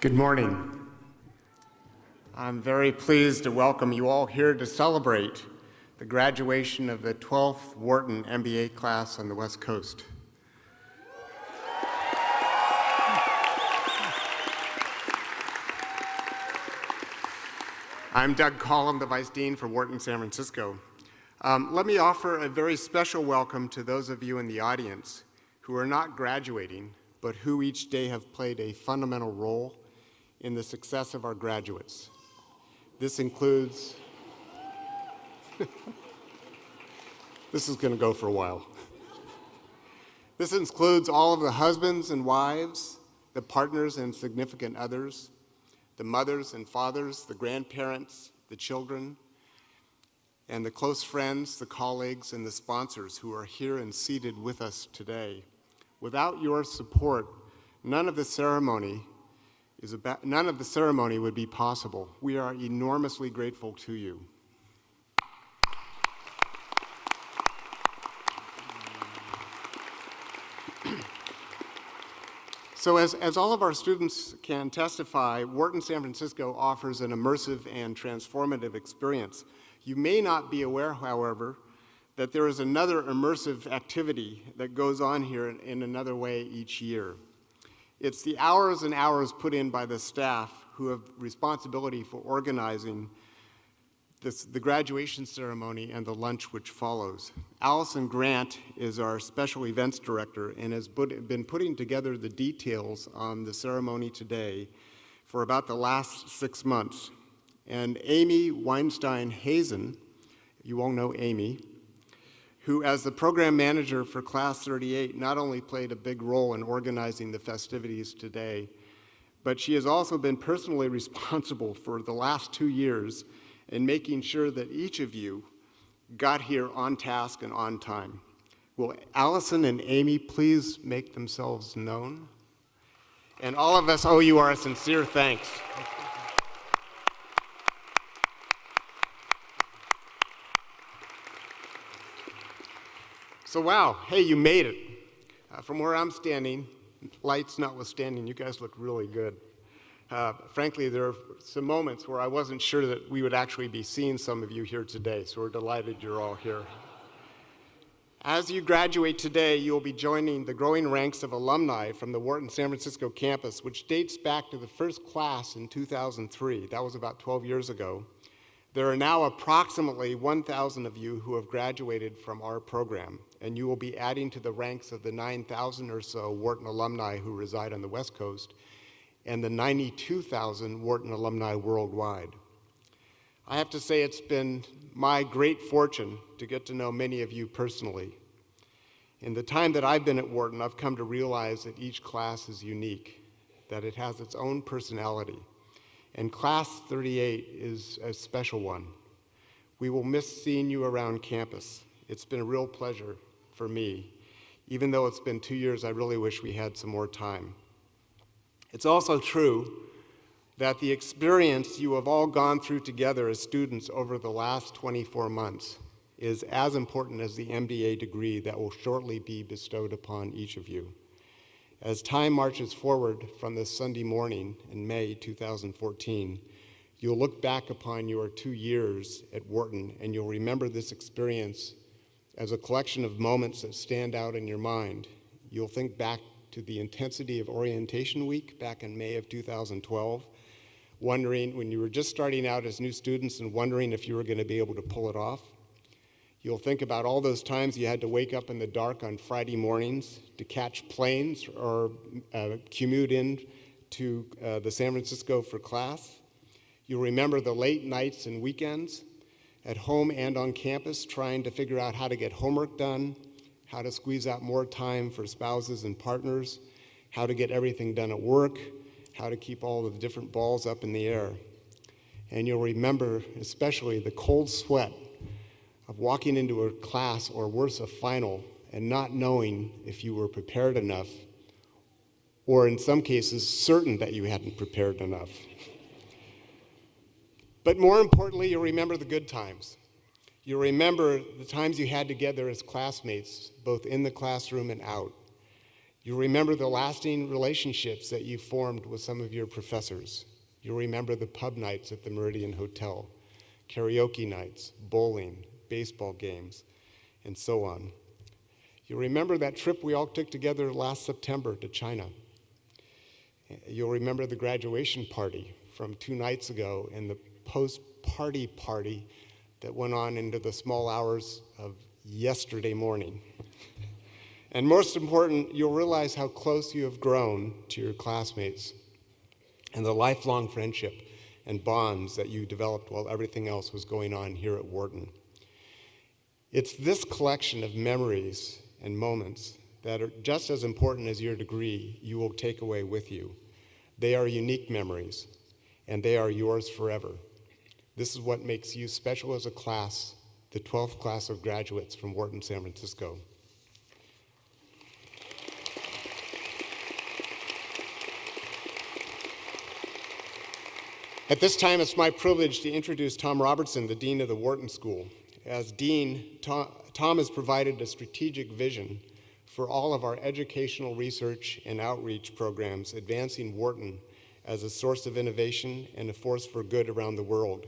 Good morning. I'm very pleased to welcome you all here to celebrate the graduation of the 12th Wharton MBA class on the West Coast. I'm Doug Collum, the Vice Dean for Wharton San Francisco. Let me offer a very special welcome to those of you in the audience who are not graduating, but who each day have played a fundamental role in the success of our graduates. This includes, this is going to go for a while. This includes all of the husbands and wives, the partners and significant others, the mothers and fathers, the grandparents, the children, and the close friends, the colleagues, and the sponsors who are here and seated with us today. Without your support, none of the ceremony would be possible. We are enormously grateful to you. So as all of our students can testify, Wharton San Francisco offers an immersive and transformative experience. You may not be aware, however, that there is another immersive activity that goes on here in another way each year. It's the hours and hours put in by the staff who have responsibility for organizing the graduation ceremony and the lunch which follows. Allison Grant is our special events director and has been putting together the details on the ceremony today for about the last 6 months. And Amy Weinstein-Hazen, you all know Amy, who as the program manager for Class 38 not only played a big role in organizing the festivities today, but she has also been personally responsible for the last 2 years in making sure that each of you got here on task and on time. Will Allison and Amy please make themselves known? And all of us owe you our sincere thanks. So wow, hey, you made it. From where I'm standing, lights notwithstanding, you guys look really good. Frankly, there are some moments where I wasn't sure that we would actually be seeing some of you here today, so we're delighted you're all here. As you graduate today, you'll be joining the growing ranks of alumni from the Wharton San Francisco campus, which dates back to the first class in 2003. That was about 12 years ago. There are now approximately 1,000 of you who have graduated from our program, and you will be adding to the ranks of the 9,000 or so Wharton alumni who reside on the West Coast and the 92,000 Wharton alumni worldwide. I have to say it's been my great fortune to get to know many of you personally. In the time that I've been at Wharton, I've come to realize that each class is unique, that it has its own personality. And Class 38 is a special one. We will miss seeing you around campus. It's been a real pleasure for me. Even though it's been 2 years, I really wish we had some more time. It's also true that the experience you have all gone through together as students over the last 24 months is as important as the MBA degree that will shortly be bestowed upon each of you. As time marches forward from this Sunday morning in May 2014, you'll look back upon your 2 years at Wharton and you'll remember this experience as a collection of moments that stand out in your mind. You'll think back to the intensity of orientation week back in May of 2012, wondering when you were just starting out as new students and wondering if you were going to be able to pull it off. You'll think about all those times you had to wake up in the dark on Friday mornings to catch planes or commute in to the San Francisco for class. You'll remember the late nights and weekends at home and on campus trying to figure out how to get homework done, how to squeeze out more time for spouses and partners, how to get everything done at work, how to keep all of the different balls up in the air. And you'll remember especially the cold sweat of walking into a class or worse, a final, and not knowing if you were prepared enough, or in some cases, certain that you hadn't prepared enough. But more importantly, you'll remember the good times. You'll remember the times you had together as classmates, both in the classroom and out. You'll remember the lasting relationships that you formed with some of your professors. You'll remember the pub nights at the Meridian Hotel, karaoke nights, bowling, baseball games, and so on. You'll remember that trip we all took together last September to China. You'll remember the graduation party from 2 nights ago and the post-party party that went on into the small hours of yesterday morning. And most important, you'll realize how close you have grown to your classmates and the lifelong friendship and bonds that you developed while everything else was going on here at Wharton. It's this collection of memories and moments that are just as important as your degree you will take away with you. They are unique memories, and they are yours forever. This is what makes you special as a class, the 12th class of graduates from Wharton, San Francisco. At this time, it's my privilege to introduce Tom Robertson, the Dean of the Wharton School. As Dean, Tom has provided a strategic vision for all of our educational research and outreach programs, advancing Wharton as a source of innovation and a force for good around the world.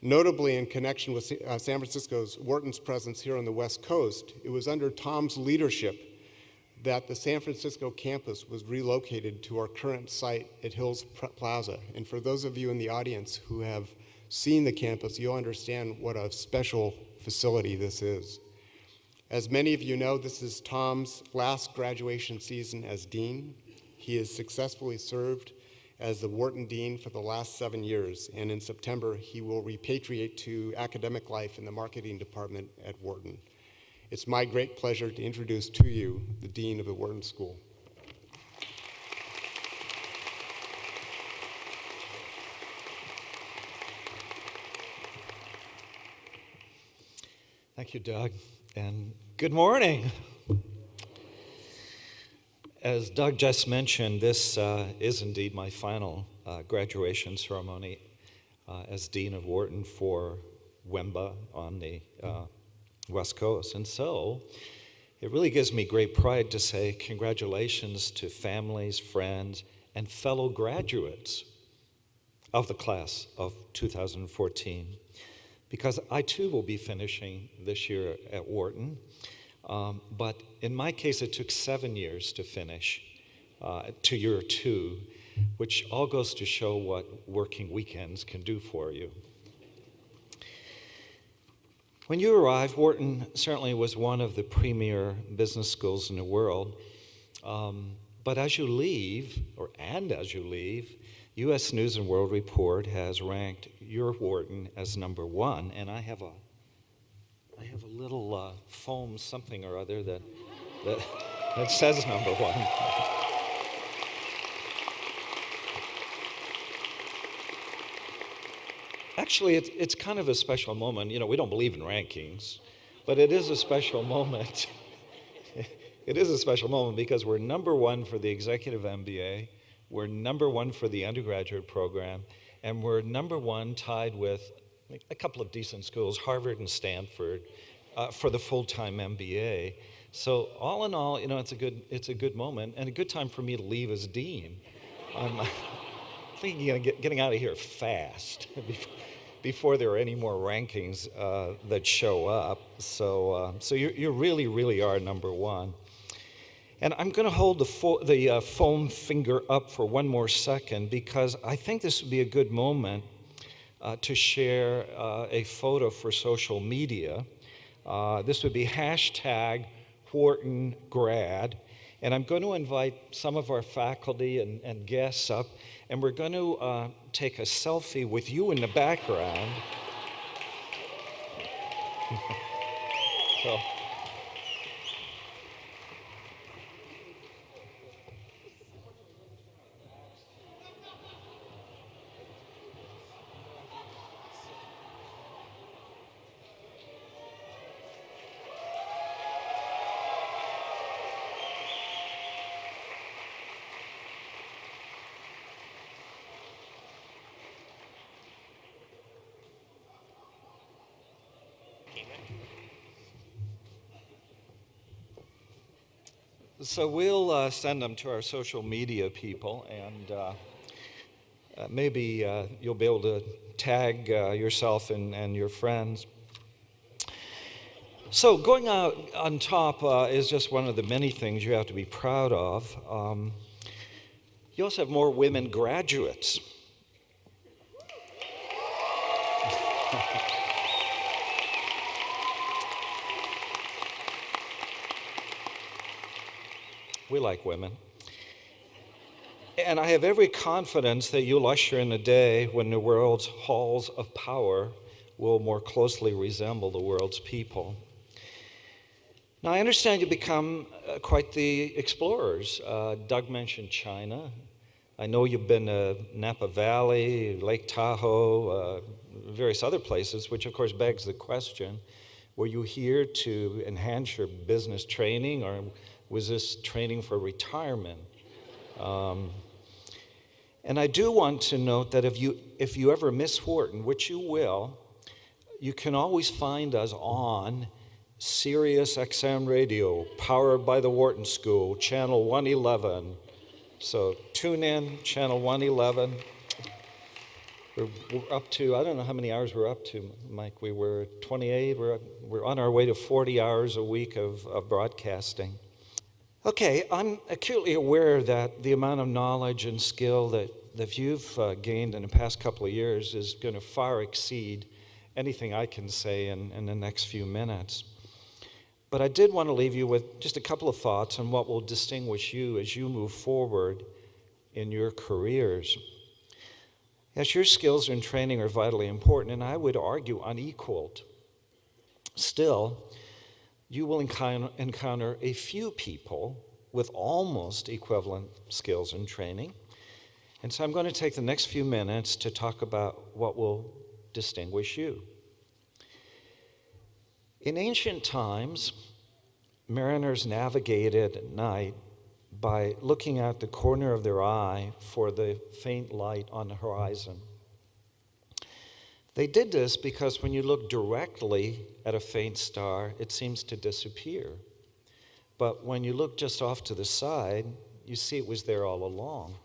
Notably, in connection with San Francisco's Wharton's presence here on the West Coast, it was under Tom's leadership that the San Francisco campus was relocated to our current site at Hills Plaza. And for those of you in the audience who have seen the campus, you'll understand what a special facility this is. As many of you know, this is Tom's last graduation season as Dean. He has successfully served as the Wharton Dean for the last 7 years, and in September, he will repatriate to academic life in the marketing department at Wharton. It's my great pleasure to introduce to you the Dean of the Wharton School. Thank you, Doug, and good morning. As Doug just mentioned, this is indeed my final graduation ceremony as Dean of Wharton for WEMBA on the West Coast. And so it really gives me great pride to say congratulations to families, friends, and fellow graduates of the class of 2014, because I too will be finishing this year at Wharton. But in my case, it took 7 years to finish to year 2, which all goes to show what working weekends can do for you. When you arrived, Wharton certainly was one of the premier business schools in the world. But as you leave, U.S. News and World Report has ranked your Wharton as #1, and I have a little foam something or other that says #1. Actually, it's kind of a special moment. You know, we don't believe in rankings, but it is a special moment. It is a special moment because we're #1 for the executive MBA, we're #1 for the undergraduate program, and we're #1 tied with a couple of decent schools, Harvard and Stanford, for the full-time MBA. So all in all, you know, it's a good moment and a good time for me to leave as dean. I'm thinking of getting out of here fast before there are any more rankings that show up. So you really are #1. And I'm going to hold the foam finger up for one more second because I think this would be a good moment to share a photo for social media. This would be #WhartonGrad. And I'm going to invite some of our faculty and guests up, and we're going to take a selfie with you in the background. So. So we'll send them to our social media people, and maybe you'll be able to tag yourself and your friends. So going out on top is just one of the many things you have to be proud of. You also have more women graduates. We like women. And I have every confidence that you'll usher in a day when the world's halls of power will more closely resemble the world's people. Now, I understand you become quite the explorers. Doug mentioned China. I know you've been to Napa Valley, Lake Tahoe, various other places, which of course begs the question, were you here to enhance your business training, or was this training for retirement? And I do want to note that if you ever miss Wharton, which you will, you can always find us on Sirius XM Radio, powered by the Wharton School, channel 111. So tune in, channel 111. We're up to, I don't know how many hours we're up to, Mike. We were 28. We're on our way to 40 hours a week of broadcasting. Okay, I'm acutely aware that the amount of knowledge and skill that you've gained in the past couple of years is going to far exceed anything I can say in the next few minutes. But I did want to leave you with just a couple of thoughts on what will distinguish you as you move forward in your careers. Yes, your skills and training are vitally important, and I would argue unequaled. Still, you will encounter a few people with almost equivalent skills and training. And so I'm going to take the next few minutes to talk about what will distinguish you. In ancient times, mariners navigated at night by looking out the corner of their eye for the faint light on the horizon. They did this because when you look directly at a faint star, it seems to disappear. But when you look just off to the side, you see it was there all along.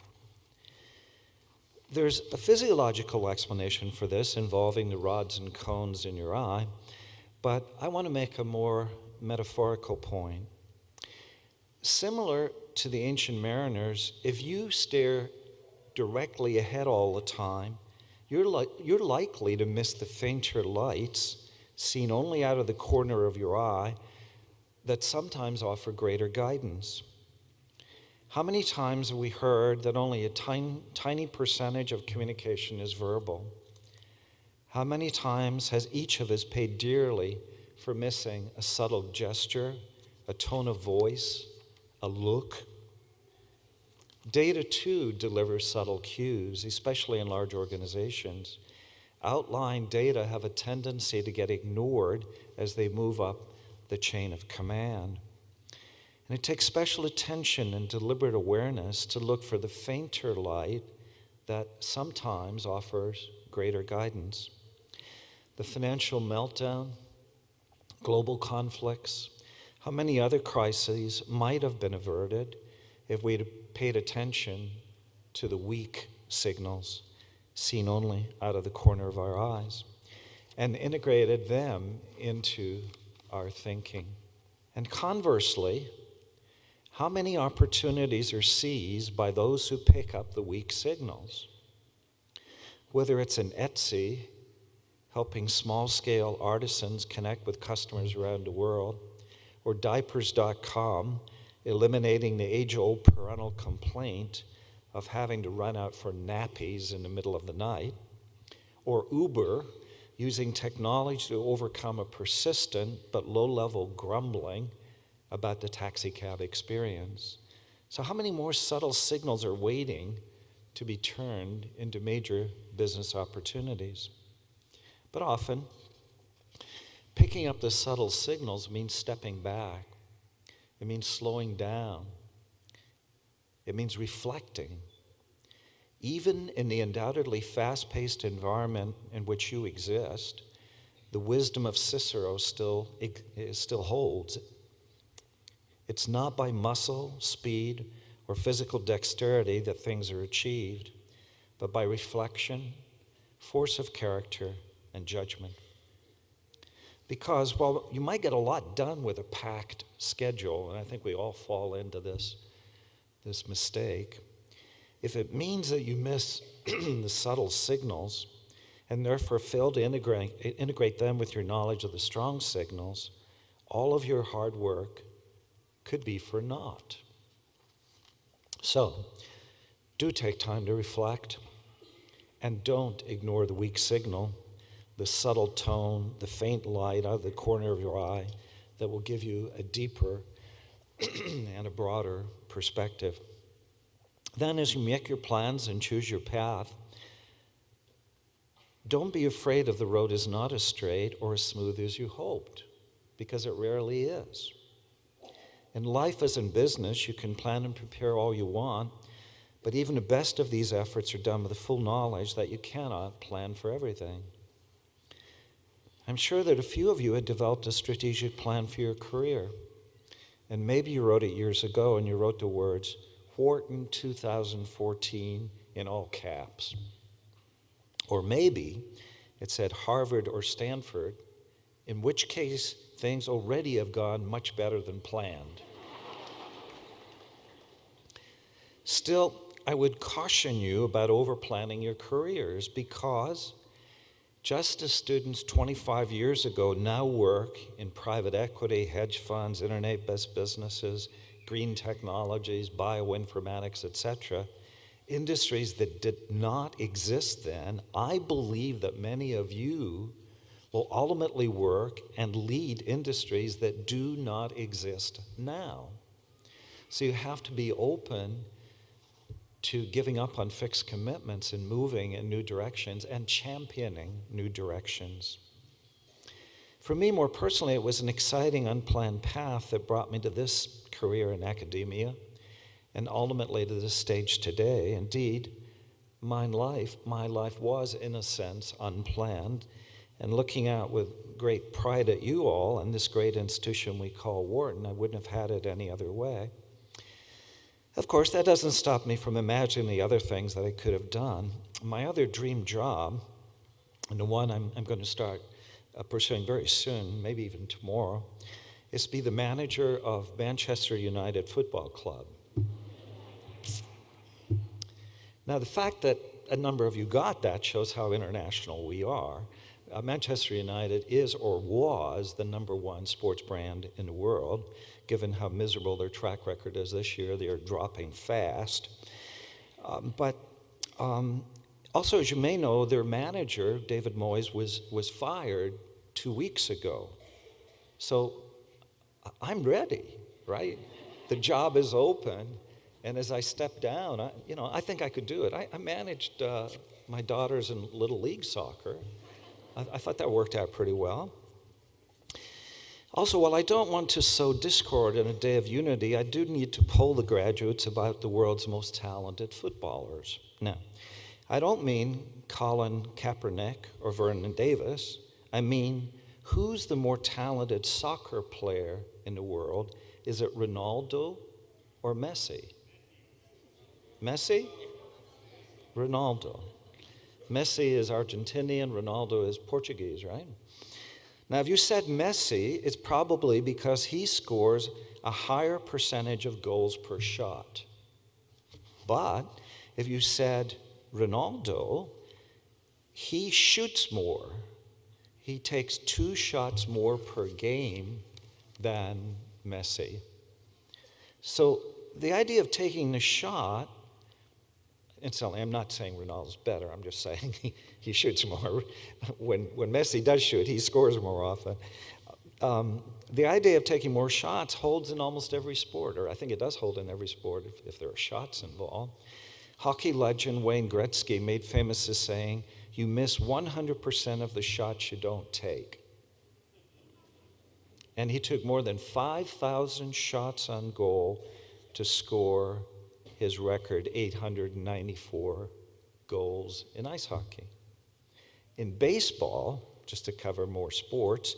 There's a physiological explanation for this involving the rods and cones in your eye, but I want to make a more metaphorical point. Similar to the ancient mariners, if you stare directly ahead all the time, you're likely to miss the fainter lights seen only out of the corner of your eye that sometimes offer greater guidance. How many times have we heard that only a tiny percentage of communication is verbal? How many times has each of us paid dearly for missing a subtle gesture, a tone of voice, a look? Data, too, delivers subtle cues, especially in large organizations. Outlying data have a tendency to get ignored as they move up the chain of command. And it takes special attention and deliberate awareness to look for the fainter light that sometimes offers greater guidance. The financial meltdown, global conflicts, how many other crises might have been averted if we'd paid attention to the weak signals seen only out of the corner of our eyes and integrated them into our thinking. And conversely, how many opportunities are seized by those who pick up the weak signals? Whether it's an Etsy, helping small-scale artisans connect with customers around the world, or diapers.com, eliminating the age-old parental complaint of having to run out for nappies in the middle of the night, or Uber, using technology to overcome a persistent but low-level grumbling about the taxi cab experience. So how many more subtle signals are waiting to be turned into major business opportunities? But often, picking up the subtle signals means stepping back. It means slowing down. It means reflecting. Even in the undoubtedly fast-paced environment in which you exist, the wisdom of Cicero still holds. It's not by muscle, speed, or physical dexterity that things are achieved, but by reflection, force of character, and judgment. Because while you might get a lot done with a packed schedule, and I think we all fall into this mistake, if it means that you miss the subtle signals and therefore fail to integrate them with your knowledge of the strong signals, all of your hard work could be for naught. So, do take time to reflect, and don't ignore the weak signal, the subtle tone, the faint light out of the corner of your eye that will give you a deeper and a broader perspective. Then, as you make your plans and choose your path, don't be afraid if the road is not as straight or as smooth as you hoped, because it rarely is. In life as in business, you can plan and prepare all you want, but even the best of these efforts are done with the full knowledge that you cannot plan for everything. I'm sure that a few of you had developed a strategic plan for your career, and maybe you wrote it years ago and you wrote the words, Wharton 2014 in all caps. Or maybe it said Harvard or Stanford, in which case things already have gone much better than planned. Still, I would caution you about over-planning your careers, because just as students 25 years ago now work in private equity, hedge funds, internet-based businesses, green technologies, bioinformatics, etc., industries that did not exist then, I believe that many of you will ultimately work and lead industries that do not exist now. So you have to be open to giving up on fixed commitments and moving in new directions and championing new directions. For me, more personally, it was an exciting, unplanned path that brought me to this career in academia and ultimately to this stage today. Indeed, my life was, in a sense, unplanned. And looking out with great pride at you all and this great institution we call Wharton, I wouldn't have had it any other way. Of course, that doesn't stop me from imagining the other things that I could have done. My other dream job, and the one I'm going to start pursuing very soon, maybe even tomorrow, is to be the manager of Manchester United Football Club. Now, the fact that a number of you got that shows how international we are. Manchester United is or was the #1 sports brand in the world. Given how miserable their track record is this year, they are dropping fast. But also, as you may know, their manager, David Moyes, was fired 2 weeks ago. So I'm ready, right? The job is open. And as I step down, I think I could do it. I managed my daughters in Little League soccer. I thought that worked out pretty well. Also, while I don't want to sow discord in a day of unity, I do need to poll the graduates about the world's most talented footballers. Now, I don't mean Colin Kaepernick or Vernon Davis. I mean, who's the more talented soccer player in the world? Is it Ronaldo or Messi? Messi? Ronaldo. Messi is Argentinian, Ronaldo is Portuguese, right? Now, if you said Messi, it's probably because he scores a higher percentage of goals per shot. But if you said Ronaldo, he shoots more. He takes 2 shots more per game than Messi. So the idea of taking the shot, incidentally, I'm not saying Ronaldo's better. I'm just saying he shoots more. When Messi does shoot, he scores more often. The idea of taking more shots holds in almost every sport, or I think it does hold in every sport if there are shots involved. Hockey legend Wayne Gretzky made famous his saying, "You miss 100% of the shots you don't take." And he took more than 5,000 shots on goal to score his record 894 goals in ice hockey. In baseball, just to cover more sports,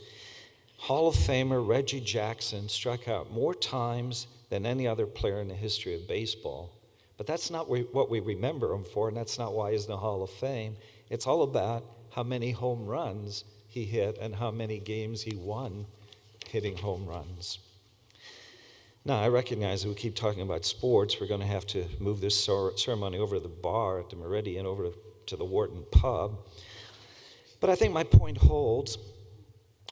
Hall of Famer Reggie Jackson struck out more times than any other player in the history of baseball. But that's not what we remember him for, and that's not why he's in the Hall of Fame. It's all about how many home runs he hit and how many games he won hitting home runs. Now, I recognize that we keep talking about sports. We're going to have to move this ceremony over to the bar at the Meridian, over to the Wharton pub. But I think my point holds.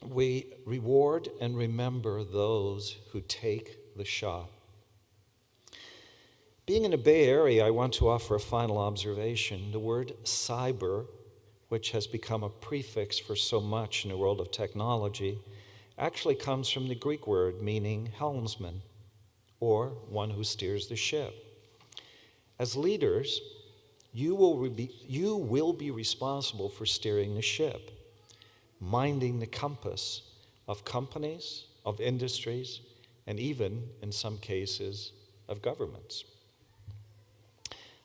We reward and remember those who take the shot. Being in the Bay Area, I want to offer a final observation. The word cyber, which has become a prefix for so much in the world of technology, actually comes from the Greek word meaning helmsman, or one who steers the ship. As leaders, you will be responsible for steering the ship, minding the compass of companies, of industries, and even, in some cases, of governments.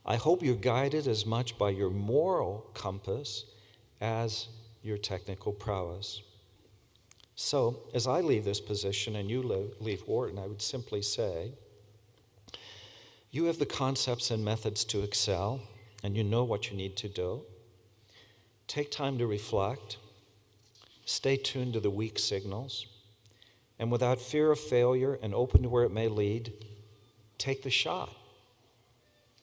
I hope you're guided as much by your moral compass as your technical prowess. So, as I leave this position and you leave Wharton, I would simply say, you have the concepts and methods to excel, and you know what you need to do. Take time to reflect. Stay tuned to the weak signals, and without fear of failure and open to where it may lead, take the shot.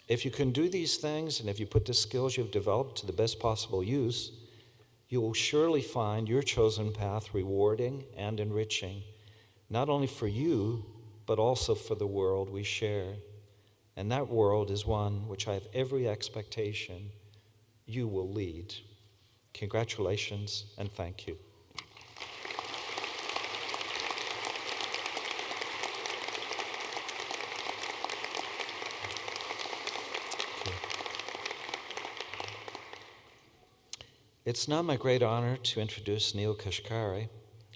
If you can do these things, and if you put the skills you've developed to the best possible use, you will surely find your chosen path rewarding and enriching, not only for you, but also for the world we share. And that world is one which I have every expectation you will lead. Congratulations and thank you. It's now my great honor to introduce Neel Kashkari,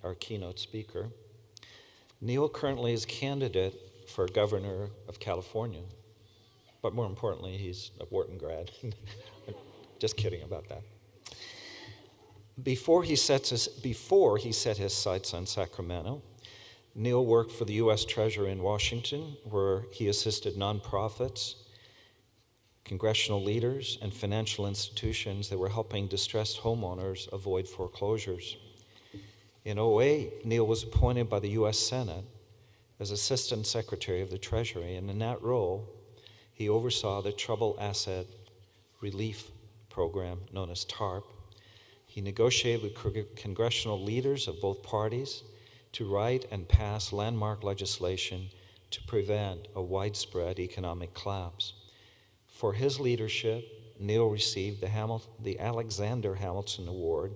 our keynote speaker. Neel currently is candidate for governor of California, but more importantly, he's a Wharton grad. Just kidding about that. Before he set his sights on Sacramento, Neel worked for the U.S. Treasury in Washington, where he assisted nonprofits, congressional leaders, and financial institutions that were helping distressed homeowners avoid foreclosures. In 2008, Neel was appointed by the U.S. Senate as Assistant Secretary of the Treasury, and in that role, he oversaw the Troubled Asset Relief Program, known as TARP. He negotiated with congressional leaders of both parties to write and pass landmark legislation to prevent a widespread economic collapse. For his leadership, Neel received the Alexander Hamilton Award,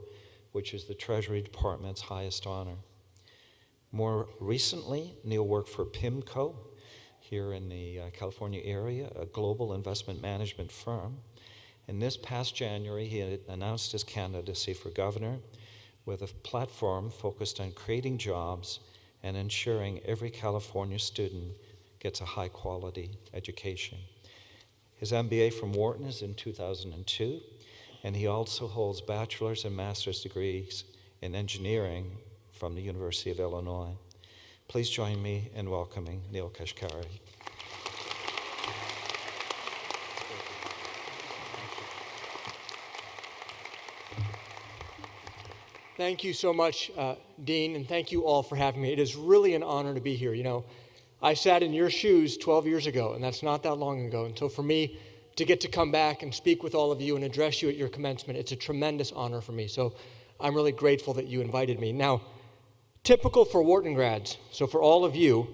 which is the Treasury Department's highest honor. More recently, Neel worked for PIMCO here in the California area, a global investment management firm. And this past January, he had announced his candidacy for governor with a platform focused on creating jobs and ensuring every California student gets a high-quality education. His MBA from Wharton is in 2002, and he also holds bachelor's and master's degrees in engineering from the University of Illinois. Please join me in welcoming Neel Kashkari. Thank you so much, Dean, and thank you all for having me. It is really an honor to be here. You know, I sat in your shoes 12 years ago, and that's not that long ago. And so for me to get to come back and speak with all of you and address you at your commencement, it's a tremendous honor for me. So I'm really grateful that you invited me. Now, typical for Wharton grads, so for all of you,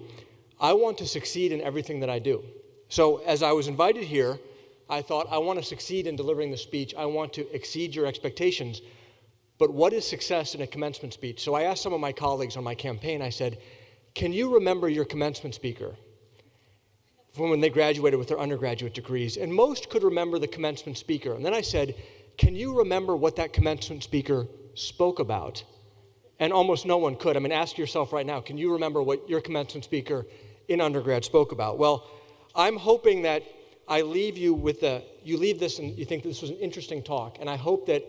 I want to succeed in everything that I do. So as I was invited here, I thought, I want to succeed in delivering the speech. I want to exceed your expectations. But what is success in a commencement speech? So I asked some of my colleagues on my campaign, I said, can you remember your commencement speaker from when they graduated with their undergraduate degrees? And most could remember the commencement speaker. And then I said, can you remember what that commencement speaker spoke about? And almost no one could. I mean, ask yourself right now, can you remember what your commencement speaker in undergrad spoke about? Well, I'm hoping that I leave you with you leave this and you think this was an interesting talk. And I hope that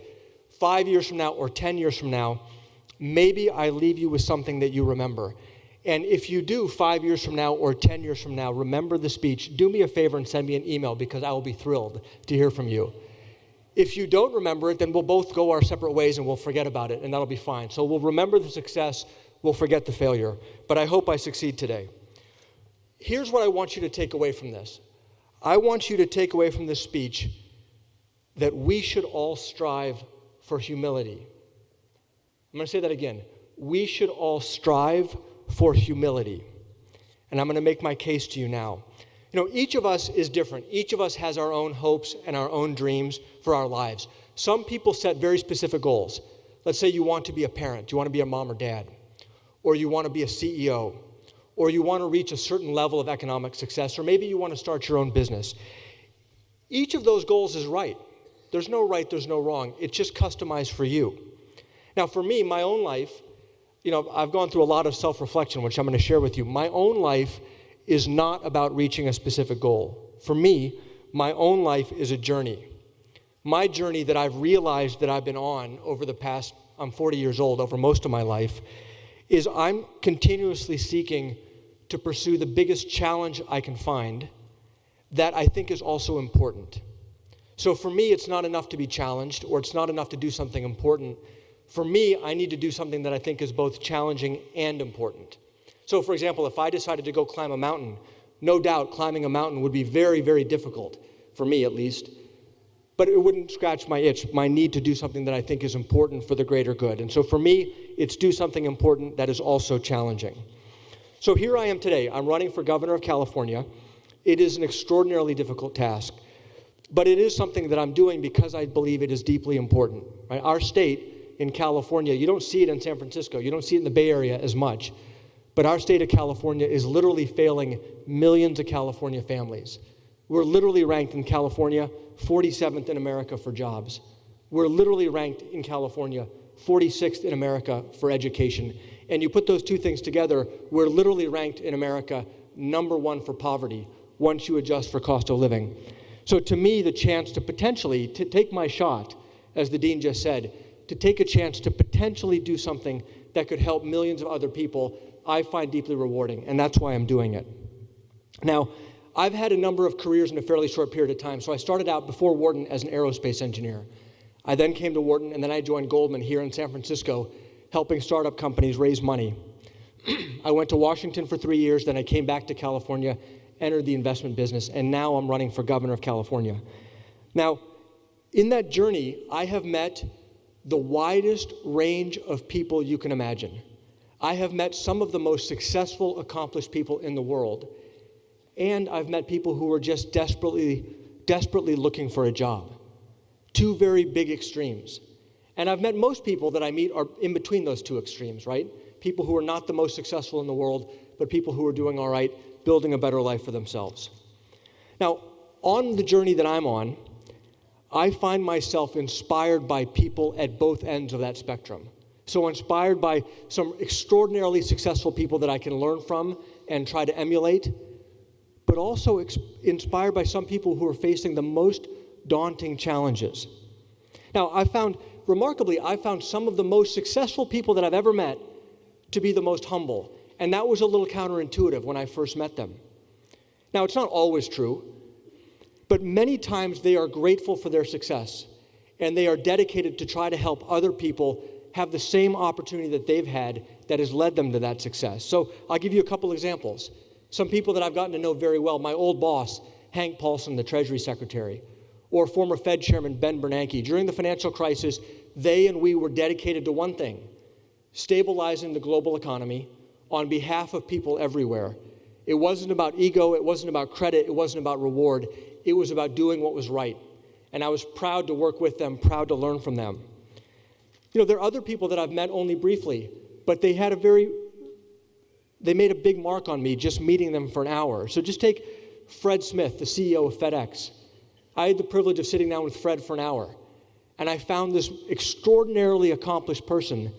5 years from now or 10 years from now, maybe I leave you with something that you remember. And if you do 5 years from now or 10 years from now, remember the speech, do me a favor and send me an email because I will be thrilled to hear from you. If you don't remember it, then we'll both go our separate ways and we'll forget about it, and that'll be fine. So we'll remember the success, we'll forget the failure. But I hope I succeed today. Here's what I want you to take away from this. I want you to take away from this speech that we should all strive for humility. I'm going to say that again. We should all strive for humility. And I'm going to make my case to you now. You know, each of us is different. Each of us has our own hopes and our own dreams for our lives. Some people set very specific goals. Let's say you want to be a parent, you want to be a mom or dad, or you want to be a CEO, or you want to reach a certain level of economic success, or maybe you want to start your own business. Each of those goals is right. There's no right, there's no wrong. It's just customized for you. Now, for me, my own life, you know, I've gone through a lot of self-reflection, which I'm going to share with you. My own life is not about reaching a specific goal. For me, my own life is a journey. My journey that I've realized that I've been on over the past, I'm 40 years old, over most of my life, is I'm continuously seeking to pursue the biggest challenge I can find that I think is also important. So for me, it's not enough to be challenged, or it's not enough to do something important. For me, I need to do something that I think is both challenging and important. So for example, if I decided to go climb a mountain, no doubt climbing a mountain would be very, very difficult, for me at least, but it wouldn't scratch my itch, my need to do something that I think is important for the greater good. And so for me, it's do something important that is also challenging. So here I am today. I'm running for governor of California. It is an extraordinarily difficult task, but it is something that I'm doing because I believe it is deeply important. Right? Our state in California, you don't see it in San Francisco, you don't see it in the Bay Area as much, but our state of California is literally failing millions of California families. We're literally ranked in California 47th in America for jobs. We're literally ranked in California 46th in America for education. And you put those two things together, we're literally ranked in America #1 for poverty once you adjust for cost of living. So to me, the chance to potentially to take my shot, as the dean just said, to take a chance to potentially do something that could help millions of other people, I find deeply rewarding, and that's why I'm doing it. Now, I've had a number of careers in a fairly short period of time. So I started out before Wharton as an aerospace engineer. I then came to Wharton, and then I joined Goldman here in San Francisco, helping startup companies raise money. I went to Washington for 3 years, then I came back to California, entered the investment business, and now I'm running for governor of California. Now, in that journey, I have met the widest range of people you can imagine. I have met some of the most successful, accomplished people in the world. And I've met people who are just desperately looking for a job. Two very big extremes. And I've met most people that I meet are in between those two extremes, right? People who are not the most successful in the world, but people who are doing all right, building a better life for themselves. Now, on the journey that I'm on, I find myself inspired by people at both ends of that spectrum. So inspired by some extraordinarily successful people that I can learn from and try to emulate, but also inspired by some people who are facing the most daunting challenges. Now, remarkably, I found some of the most successful people that I've ever met to be the most humble, and that was a little counterintuitive when I first met them. Now, it's not always true, but many times they are grateful for their success, and they are dedicated to try to help other people have the same opportunity that they've had that has led them to that success. So I'll give you a couple examples. Some people that I've gotten to know very well, my old boss, Hank Paulson, the Treasury Secretary, or former Fed Chairman Ben Bernanke. During the financial crisis, they and we were dedicated to one thing, stabilizing the global economy on behalf of people everywhere. It wasn't about ego, it wasn't about credit, it wasn't about reward, it was about doing what was right. And I was proud to work with them, proud to learn from them. You know, there are other people that I've met only briefly, but they made a big mark on me just meeting them for an hour. So just take Fred Smith, the CEO of FedEx. I had the privilege of sitting down with Fred for an hour, and I found this extraordinarily accomplished person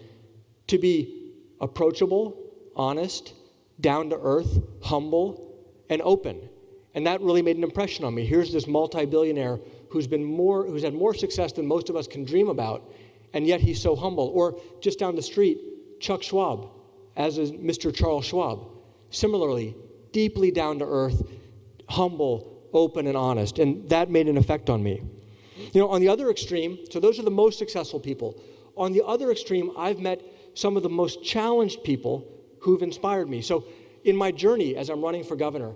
to be approachable, honest, down to earth, humble, and open. And that really made an impression on me. Here's this multi-billionaire who's had more success than most of us can dream about, and yet he's so humble. Or just down the street, Chuck Schwab, as is Mr. Charles Schwab. Similarly, deeply down to earth, humble, open, and honest. And that made an effect on me. You know, on the other extreme, so those are the most successful people. On the other extreme, I've met some of the most challenged people who've inspired me. So in my journey as I'm running for governor,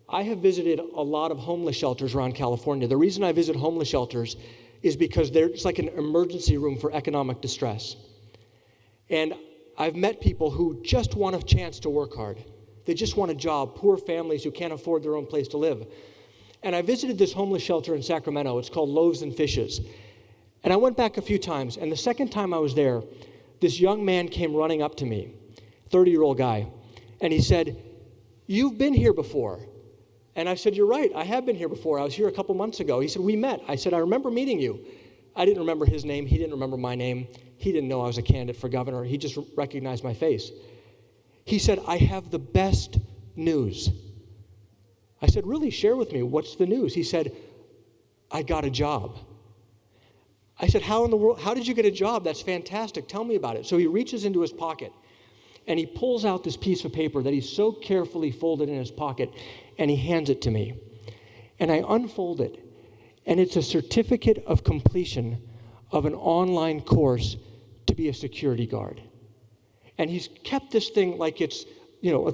I have visited a lot of homeless shelters around California. The reason I visit homeless shelters is because it's like an emergency room for economic distress. And I've met people who just want a chance to work hard. They just want a job, poor families who can't afford their own place to live. And I visited this homeless shelter in Sacramento. It's called Loaves and Fishes. And I went back a few times, and the second time I was there, this young man came running up to me, 30-year-old guy, and he said, "You've been here before." And I said, "You're right, I have been here before. I was here a couple months ago." He said, "We met." I said, "I remember meeting you." I didn't remember his name. He didn't remember my name. He didn't know I was a candidate for governor. He just recognized my face. He said, "I have the best news." I said, "Really? Share with me. What's the news?" He said, "I got a job." I said, "How in the world? How did you get a job? That's fantastic. Tell me about it." So he reaches into his pocket, and he pulls out this piece of paper that he's so carefully folded in his pocket, and he hands it to me. And I unfold it, and it's a certificate of completion of an online course to be a security guard. And he's kept this thing like it's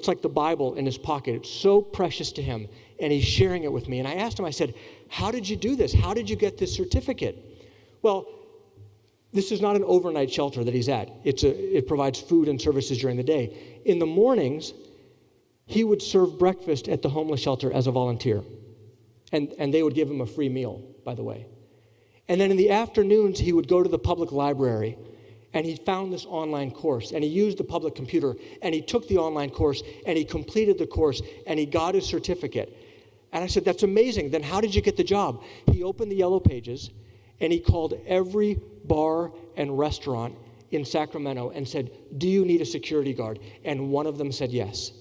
like the Bible in his pocket. It's so precious to him, and he's sharing it with me. And I asked him, I said, "How did you do this? How did you get this certificate?" Well, this is not an overnight shelter that he's at. It provides food and services during the day. In the mornings, he would serve breakfast at the homeless shelter as a volunteer. And they would give him a free meal, by the way. And then in the afternoons, he would go to the public library, and he found this online course, and he used the public computer, and he took the online course, and he completed the course, and he got his certificate. And I said, "That's amazing. Then how did you get the job?" He opened the yellow pages, and he called every bar and restaurant in Sacramento and said, "Do you need a security guard?" And one of them said yes.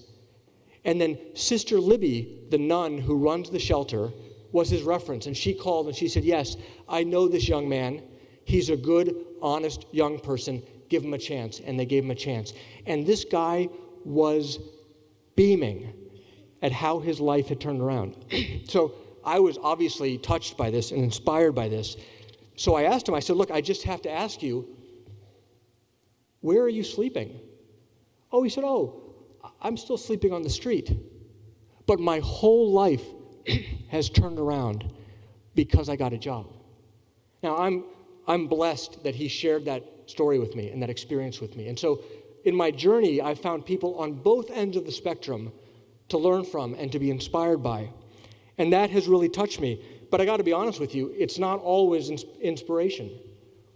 And then Sister Libby, the nun who runs the shelter, was his reference. And she called and she said, "Yes, I know this young man. He's a good, honest young person. Give him a chance." And they gave him a chance. And this guy was beaming at how his life had turned around. So I was obviously touched by this and inspired by this. So I asked him, I said, "Look, I just have to ask you, where are you sleeping?" Oh, he said, "Oh, I'm still sleeping on the street. But my whole life has turned around because I got a job." Now, I'm blessed that he shared that story with me and that experience with me. And so in my journey, I found people on both ends of the spectrum to learn from and to be inspired by. And that has really touched me. But I got to be honest with you, it's not always inspiration.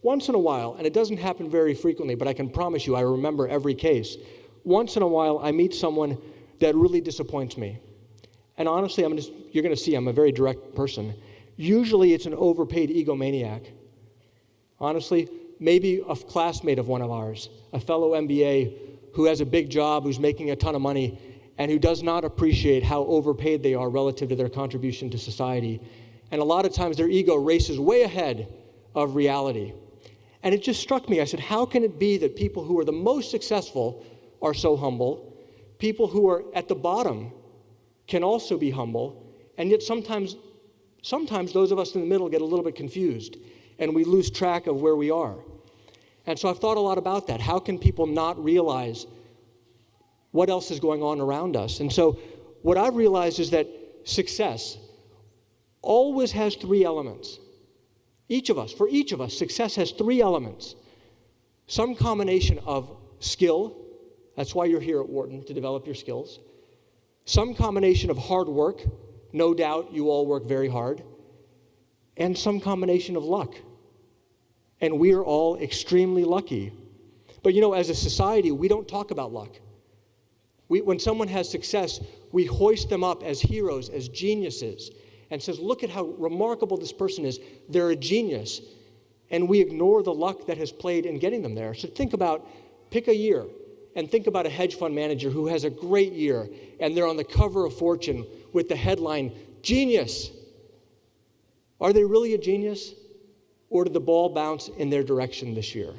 Once in a while, and it doesn't happen very frequently, but I can promise you I remember every case. Once in a while, I meet someone that really disappoints me. And honestly, you're going to see I'm a very direct person. Usually it's an overpaid egomaniac. Honestly, maybe a classmate of one of ours, a fellow MBA who has a big job, who's making a ton of money, and who does not appreciate how overpaid they are relative to their contribution to society. And a lot of times their ego races way ahead of reality. And it just struck me. I said, how can it be that people who are the most successful are so humble, people who are at the bottom can also be humble, and yet sometimes those of us in the middle get a little bit confused, and we lose track of where we are. And so I've thought a lot about that. How can people not realize what else is going on around us? And so what I've realized is that success always has three elements. For each of us, success has three elements. Some combination of skill, that's why you're here at Wharton, to develop your skills. Some combination of hard work, no doubt you all work very hard. And some combination of luck. And we are all extremely lucky. But as a society, we don't talk about luck. When someone has success, we hoist them up as heroes, as geniuses, and says, "Look at how remarkable this person is. They're a genius." And we ignore the luck that has played in getting them there. So pick a year, and think about a hedge fund manager who has a great year, and they're on the cover of Fortune with the headline, "Genius." Are they really a genius? or did the ball bounce in their direction this year?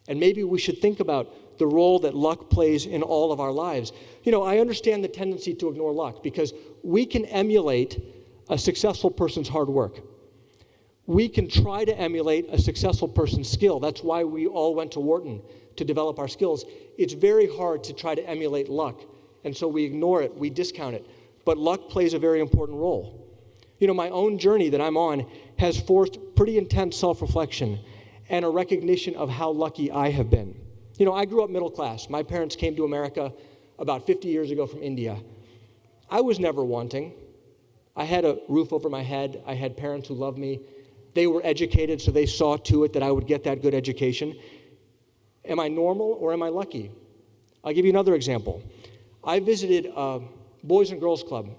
And maybe we should think about the role that luck plays in all of our lives. I understand the tendency to ignore luck because we can emulate a successful person's hard work. We can try to emulate a successful person's skill. That's why we all went to Wharton, to develop our skills. It's very hard to try to emulate luck, and so we ignore it, we discount it. But luck plays a very important role. My own journey that I'm on has forced pretty intense self-reflection and a recognition of how lucky I have been. I grew up middle class. My parents came to America about 50 years ago from India. I was never wanting. I had a roof over my head. I had parents who loved me. They were educated, so they saw to it that I would get that good education. Am I normal or am I lucky? I'll give you another example. I visited a Boys and Girls Club,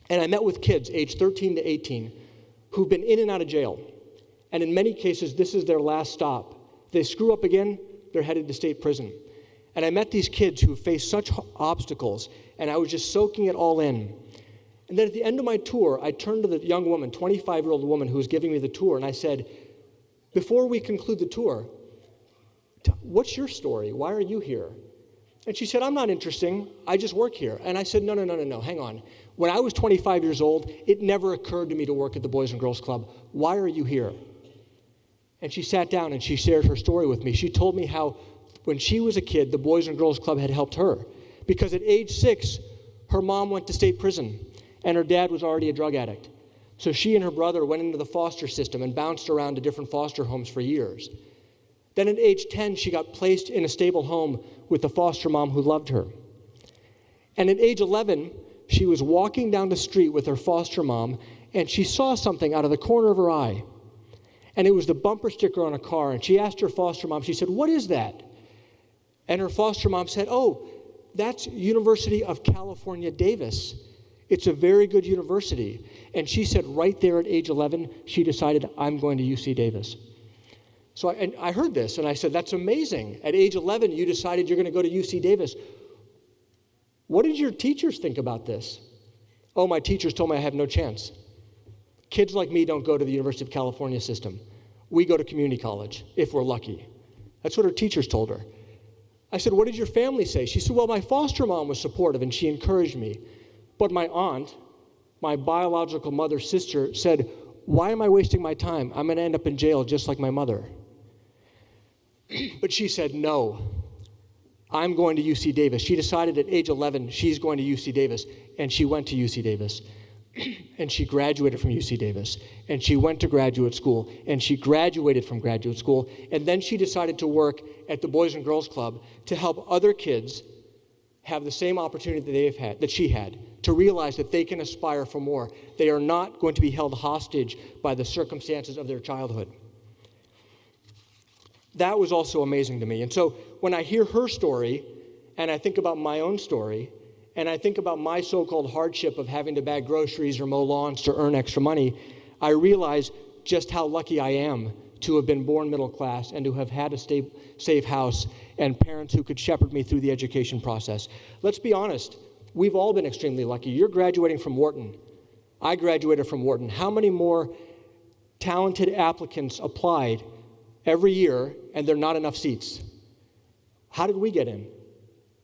and I met with kids aged 13 to 18 who've been in and out of jail. And in many cases, this is their last stop. If they screw up again, they're headed to state prison. And I met these kids who faced such obstacles, and I was just soaking it all in. And then at the end of my tour, I turned to the young woman, 25-year-old woman who was giving me the tour, and I said, before we conclude the tour, what's your story? Why are you here? And she said, I'm not interesting. I just work here. And I said, no, hang on. When I was 25 years old, it never occurred to me to work at the Boys and Girls Club. Why are you here? And she sat down and she shared her story with me. She told me how when she was a kid, the Boys and Girls Club had helped her. Because at age 6, her mom went to state prison and her dad was already a drug addict. So she and her brother went into the foster system and bounced around to different foster homes for years. Then at age 10, she got placed in a stable home with a foster mom who loved her. And at age 11, she was walking down the street with her foster mom, and she saw something out of the corner of her eye. And it was the bumper sticker on a car, and she asked her foster mom, she said, what is that? And her foster mom said, oh, that's University of California, Davis. It's a very good university. And she said right there at age 11, she decided, I'm going to UC Davis. So I heard this, and I said, that's amazing. At age 11, you decided you're going to go to UC Davis. What did your teachers think about this? Oh, my teachers told me I have no chance. Kids like me don't go to the University of California system. We go to community college, if we're lucky. That's what her teachers told her. I said, what did your family say? She said, well, my foster mom was supportive, and she encouraged me. But my aunt, my biological mother's sister, said, why am I wasting my time? I'm going to end up in jail just like my mother. But she said, no, I'm going to UC Davis. She decided at age 11 she's going to UC Davis, and she went to UC Davis. And she graduated from UC Davis, and she went to graduate school, and she graduated from graduate school, and then she decided to work at the Boys and Girls Club to help other kids have the same opportunity that she had, to realize that they can aspire for more. They are not going to be held hostage by the circumstances of their childhood. That was also amazing to me. And so when I hear her story, and I think about my own story, and I think about my so-called hardship of having to bag groceries or mow lawns to earn extra money, I realize just how lucky I am to have been born middle class and to have had a safe house and parents who could shepherd me through the education process. Let's be honest, we've all been extremely lucky. You're graduating from Wharton. I graduated from Wharton. How many more talented applicants applied every year and there are not enough seats? How did we get in?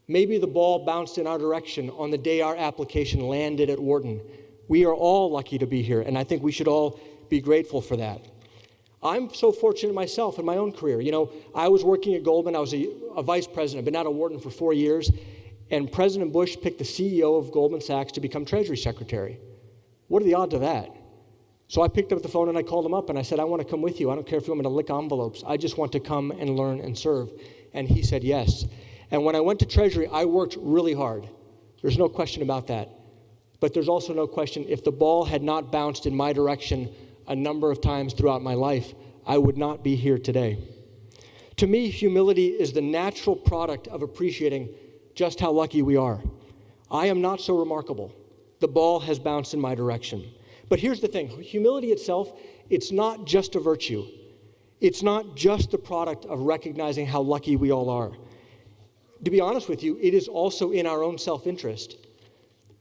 Maybe the ball bounced in our direction on the day our application landed at Wharton. We are all lucky to be here, and I think we should all be grateful for that. I'm so fortunate myself in my own career. I was working at Goldman. I was a vice president. I've been out of Wharton for 4 years, and President Bush picked the CEO of Goldman Sachs to become Treasury Secretary. What are the odds of that? So I picked up the phone and I called him up and I said, I want to come with you. I don't care if you want me to lick envelopes. I just want to come and learn and serve. And he said yes. And when I went to Treasury, I worked really hard. There's no question about that. But there's also no question, if the ball had not bounced in my direction a number of times throughout my life, I would not be here today. To me, humility is the natural product of appreciating just how lucky we are. I am not so remarkable. The ball has bounced in my direction. But here's the thing, humility itself, it's not just a virtue. It's not just the product of recognizing how lucky we all are. To be honest with you, it is also in our own self-interest.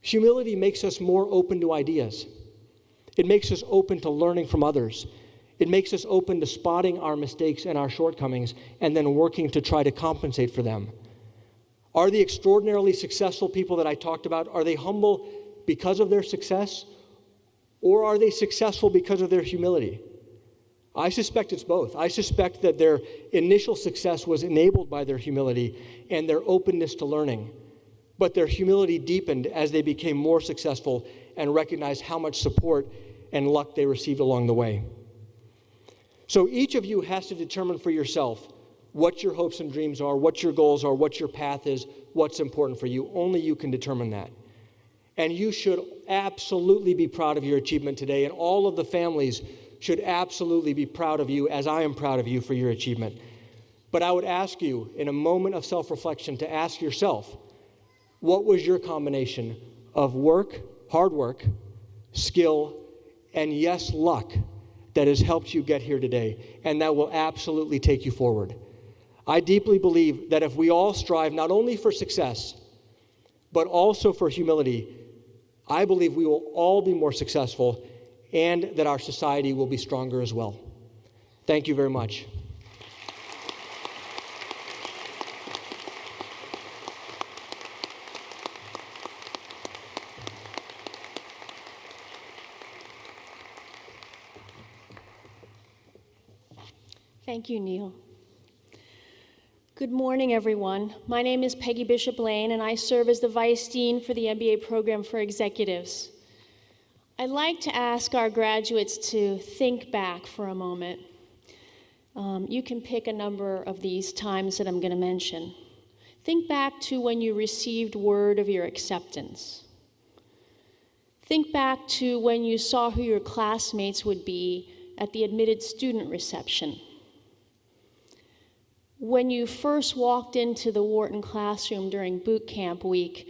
Humility makes us more open to ideas. It makes us open to learning from others. It makes us open to spotting our mistakes and our shortcomings and then working to try to compensate for them. Are the extraordinarily successful people that I talked about, are they humble because of their success, or are they successful because of their humility? I suspect it's both. I suspect that their initial success was enabled by their humility and their openness to learning, but their humility deepened as they became more successful and recognized how much support and luck they received along the way. So each of you has to determine for yourself what your hopes and dreams are, what your goals are, what your path is, what's important for you. Only you can determine that. And you should absolutely be proud of your achievement today, and all of the families should absolutely be proud of you, as I am proud of you for your achievement. But I would ask you, in a moment of self-reflection, to ask yourself, what was your combination of work, hard work, skill, and yes, luck that has helped you get here today, and that will absolutely take you forward. I deeply believe that if we all strive not only for success, but also for humility, I believe we will all be more successful and that our society will be stronger as well. Thank you very much. Thank you, Neel. Good morning, everyone. My name is Peggy Bishop Lane, and I serve as the Vice Dean for the MBA program for executives. I'd like to ask our graduates to think back for a moment. You can pick a number of these times that I'm going to mention. Think back to when you received word of your acceptance. Think back to when you saw who your classmates would be at the admitted student reception. When you first walked into the Wharton classroom during boot camp week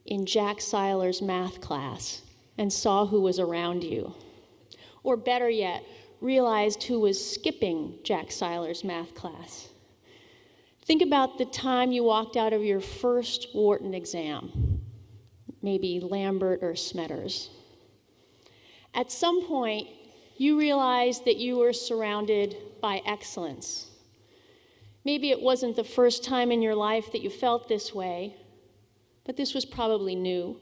in Jack Seiler's math class and saw who was around you. Or better yet, realized who was skipping Jack Seiler's math class. Think about the time you walked out of your first Wharton exam, maybe Lambert or Smetters. At some point, you realized that you were surrounded by excellence. Maybe it wasn't the first time in your life that you felt this way, but this was probably new.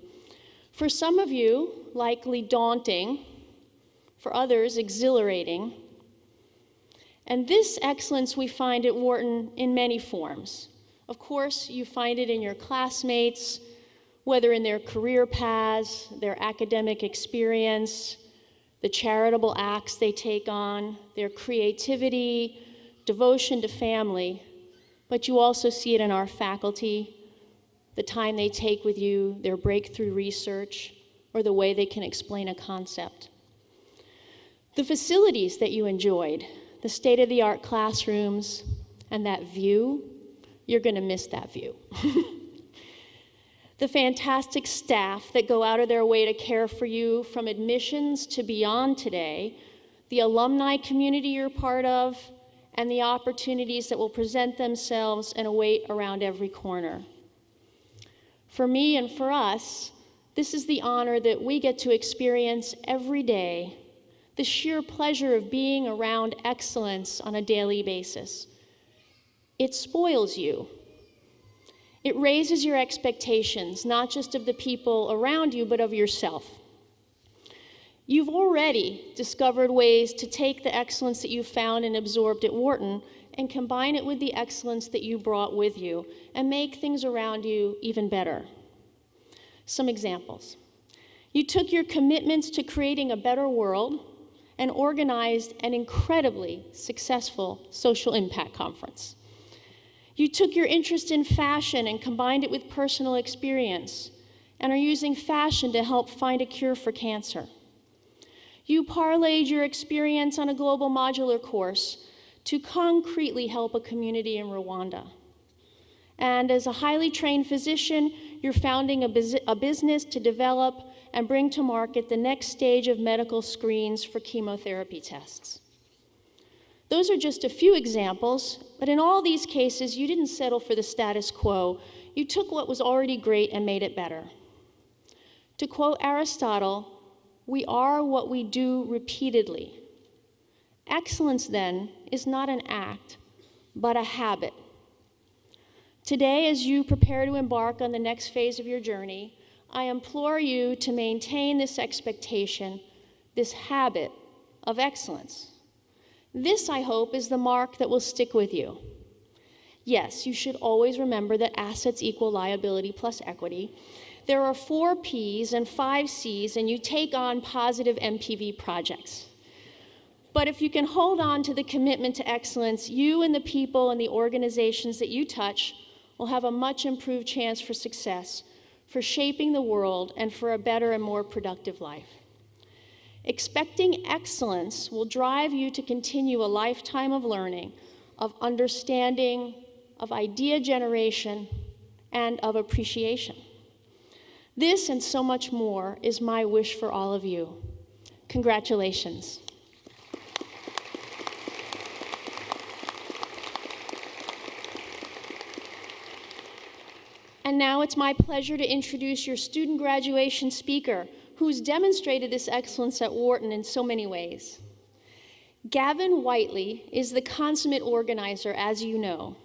For some of you, likely daunting. For others, exhilarating. And this excellence we find at Wharton in many forms. Of course, you find it in your classmates, whether in their career paths, their academic experience, the charitable acts they take on, their creativity, devotion to family, but you also see it in our faculty, the time they take with you, their breakthrough research, or the way they can explain a concept. The facilities that you enjoyed, the state-of-the-art classrooms, and that view, you're going to miss that view. The fantastic staff that go out of their way to care for you from admissions to beyond today, the alumni community you're part of, and the opportunities that will present themselves and await around every corner. For me and for us, this is the honor that we get to experience every day, the sheer pleasure of being around excellence on a daily basis. It spoils you. It raises your expectations, not just of the people around you, but of yourself. You've already discovered ways to take the excellence that you found and absorbed at Wharton and combine it with the excellence that you brought with you and make things around you even better. Some examples. You took your commitments to creating a better world and organized an incredibly successful social impact conference. You took your interest in fashion and combined it with personal experience and are using fashion to help find a cure for cancer. You parlayed your experience on a global modular course to concretely help a community in Rwanda. And as a highly trained physician, you're founding a business to develop and bring to market the next stage of medical screens for chemotherapy tests. Those are just a few examples, but in all these cases, you didn't settle for the status quo. You took what was already great and made it better. To quote Aristotle, we are what we do repeatedly. Excellence, then, is not an act, but a habit. Today, as you prepare to embark on the next phase of your journey, I implore you to maintain this expectation, this habit of excellence. This, I hope, is the mark that will stick with you. Yes, you should always remember that assets equal liability plus equity. There are 4 Ps and 5 Cs, and you take on positive MPV projects. But if you can hold on to the commitment to excellence, you and the people and the organizations that you touch will have a much improved chance for success, for shaping the world, and for a better and more productive life. Expecting excellence will drive you to continue a lifetime of learning, of understanding, of idea generation, and of appreciation. This and so much more is my wish for all of you. Congratulations. And now it's my pleasure to introduce your student graduation speaker, who's demonstrated this excellence at Wharton in so many ways. Gavin Whiteley is the consummate organizer, as you know.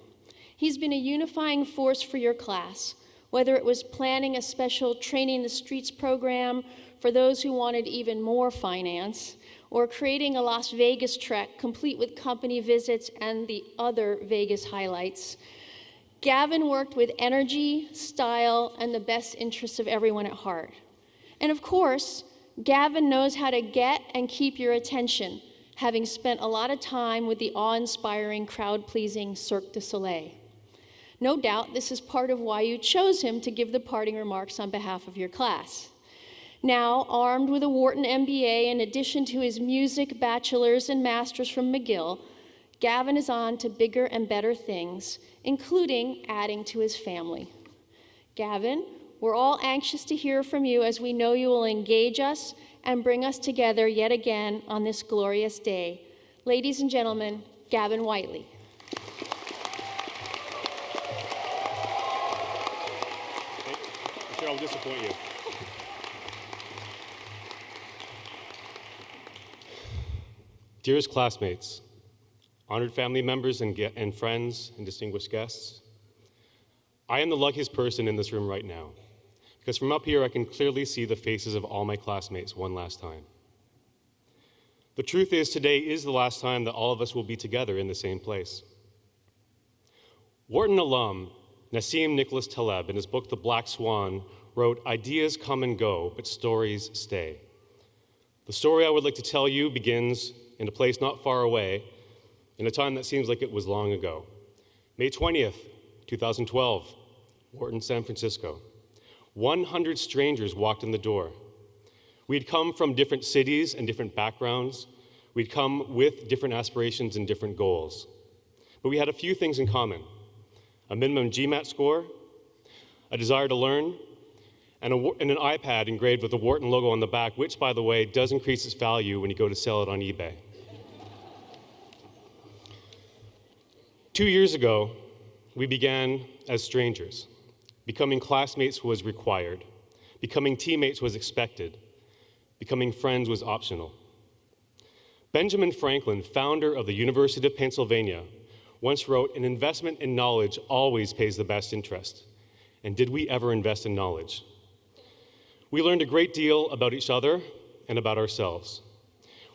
He's been a unifying force for your class, whether it was planning a special Training the Streets program for those who wanted even more finance, or creating a Las Vegas trek complete with company visits and the other Vegas highlights. Gavin worked with energy, style, and the best interests of everyone at heart. And of course, Gavin knows how to get and keep your attention, having spent a lot of time with the awe-inspiring, crowd-pleasing Cirque du Soleil. No doubt this is part of why you chose him to give the parting remarks on behalf of your class. Now, armed with a Wharton MBA in addition to his music bachelor's and master's from McGill, Gavin is on to bigger and better things, including adding to his family. Gavin, we're all anxious to hear from you, as we know you will engage us and bring us together yet again on this glorious day. Ladies and gentlemen, Gavin Whiteley. I'm sure I'll disappoint you. Dearest classmates, honored family members and friends and distinguished guests, I am the luckiest person in this room right now, because from up here I can clearly see the faces of all my classmates one last time. The truth is, today is the last time that all of us will be together in the same place. Wharton alum Nassim Nicholas Taleb, in his book The Black Swan, wrote, "Ideas come and go, but stories stay." The story I would like to tell you begins in a place not far away, in a time that seems like it was long ago. May 20th, 2012, Wharton, San Francisco. 100 strangers walked in the door. We'd come from different cities and different backgrounds. We'd come with different aspirations and different goals. But we had a few things in common: a minimum GMAT score, a desire to learn, and an iPad engraved with the Wharton logo on the back, which, by the way, does increase its value when you go to sell it on eBay. 2 years ago, we began as strangers. Becoming classmates was required. Becoming teammates was expected. Becoming friends was optional. Benjamin Franklin, founder of the University of Pennsylvania, once wrote, "An investment in knowledge always pays the best interest." And did we ever invest in knowledge? We learned a great deal about each other and about ourselves.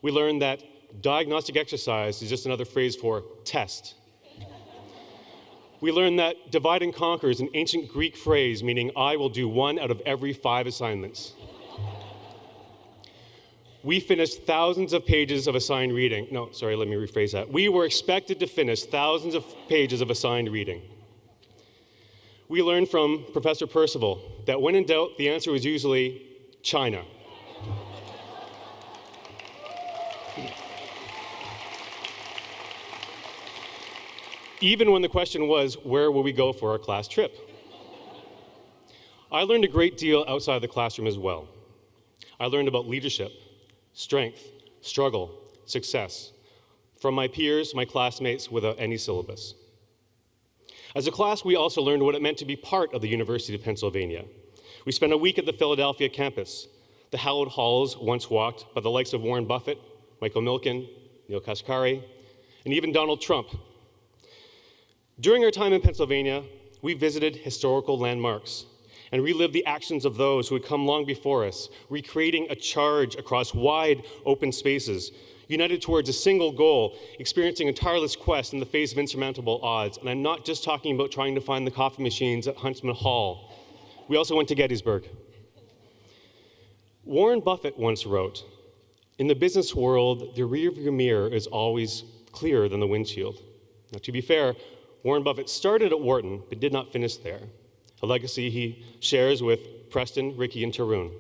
We learned that diagnostic exercise is just another phrase for test. We learned that divide and conquer is an ancient Greek phrase meaning I will do 1 out of every 5 assignments. We finished thousands of pages of assigned reading. No, sorry, let me rephrase that. We were expected to finish thousands of pages of assigned reading. We learned from Professor Percival that when in doubt, the answer was usually China. Even when the question was, where will we go for our class trip? I learned a great deal outside the classroom as well. I learned about leadership, strength, struggle, success, from my peers, my classmates, without any syllabus. As a class, we also learned what it meant to be part of the University of Pennsylvania. We spent a week at the Philadelphia campus, the hallowed halls once walked by the likes of Warren Buffett, Michael Milken, Neel Kashkari, and even Donald Trump. During our time in Pennsylvania, we visited historical landmarks and relived the actions of those who had come long before us, recreating a charge across wide open spaces, united towards a single goal, experiencing a tireless quest in the face of insurmountable odds. And I'm not just talking about trying to find the coffee machines at Huntsman Hall. We also went to Gettysburg. Warren Buffett once wrote, "In the business world, the rearview mirror is always clearer than the windshield." Now, to be fair, Warren Buffett started at Wharton, but did not finish there, a legacy he shares with Preston, Ricky, and Tarun.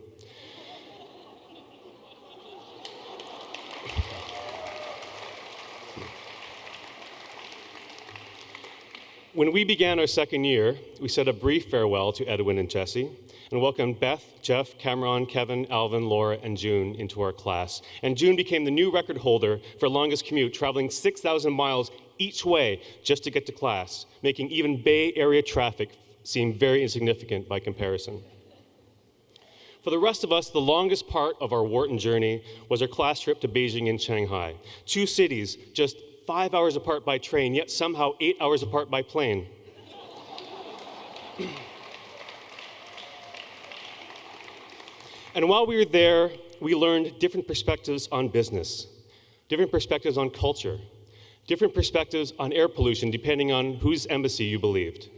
When we began our second year, we said a brief farewell to Edwin and Jesse and welcomed Beth, Jeff, Cameron, Kevin, Alvin, Laura, and June into our class. And June became the new record holder for longest commute, traveling 6,000 miles each way just to get to class, making even Bay Area traffic seem very insignificant by comparison. For the rest of us, the longest part of our Wharton journey was our class trip to Beijing and Shanghai, 2 cities just 5 hours apart by train, yet somehow 8 hours apart by plane. And while we were there, we learned different perspectives on business, different perspectives on culture, different perspectives on air pollution, depending on whose embassy you believed.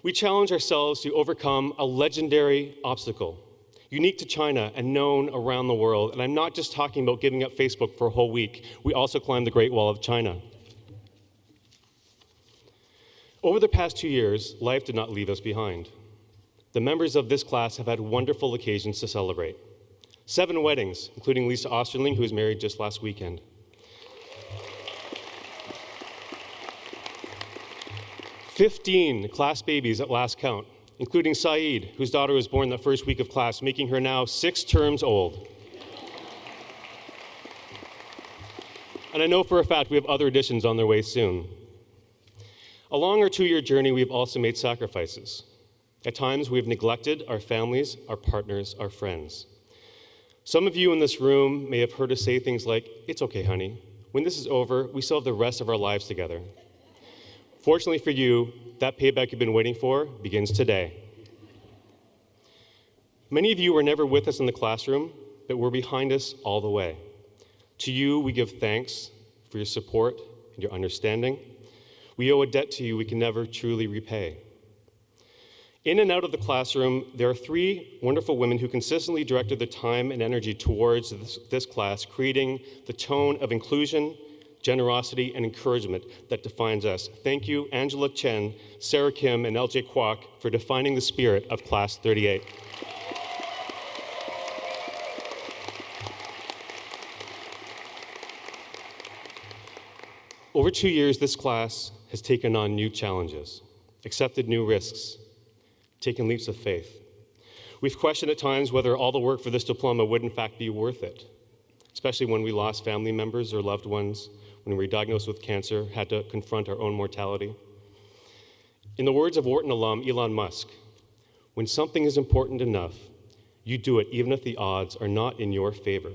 We challenged ourselves to overcome a legendary obstacle, unique to China and known around the world. And I'm not just talking about giving up Facebook for a whole week. We also climbed the Great Wall of China. Over the past 2 years, life did not leave us behind. The members of this class have had wonderful occasions to celebrate. 7 weddings, including Lisa Osterling, who was married just last weekend. 15 class babies at last count, including Saeed, whose daughter was born the first week of class, making her now 6 terms old. And I know for a fact we have other additions on their way soon. Along our 2-year journey, we've also made sacrifices. At times, we've neglected our families, our partners, our friends. Some of you in this room may have heard us say things like, "It's okay, honey. When this is over, we still have the rest of our lives together." Fortunately for you, that payback you've been waiting for begins today. Many of you were never with us in the classroom, but were behind us all the way. To you, we give thanks for your support and your understanding. We owe a debt to you we can never truly repay. In and out of the classroom, there are 3 wonderful women who consistently directed their time and energy towards this class, creating the tone of inclusion, generosity, and encouragement that defines us. Thank you, Angela Chen, Sarah Kim, and LJ Kwok, for defining the spirit of Class 38. Over 2 years, this class has taken on new challenges, accepted new risks, taken leaps of faith. We've questioned at times whether all the work for this diploma would in fact be worth it, especially when we lost family members or loved ones, when we were diagnosed with cancer, had to confront our own mortality. In the words of Wharton alum Elon Musk, "When something is important enough, you do it even if the odds are not in your favor."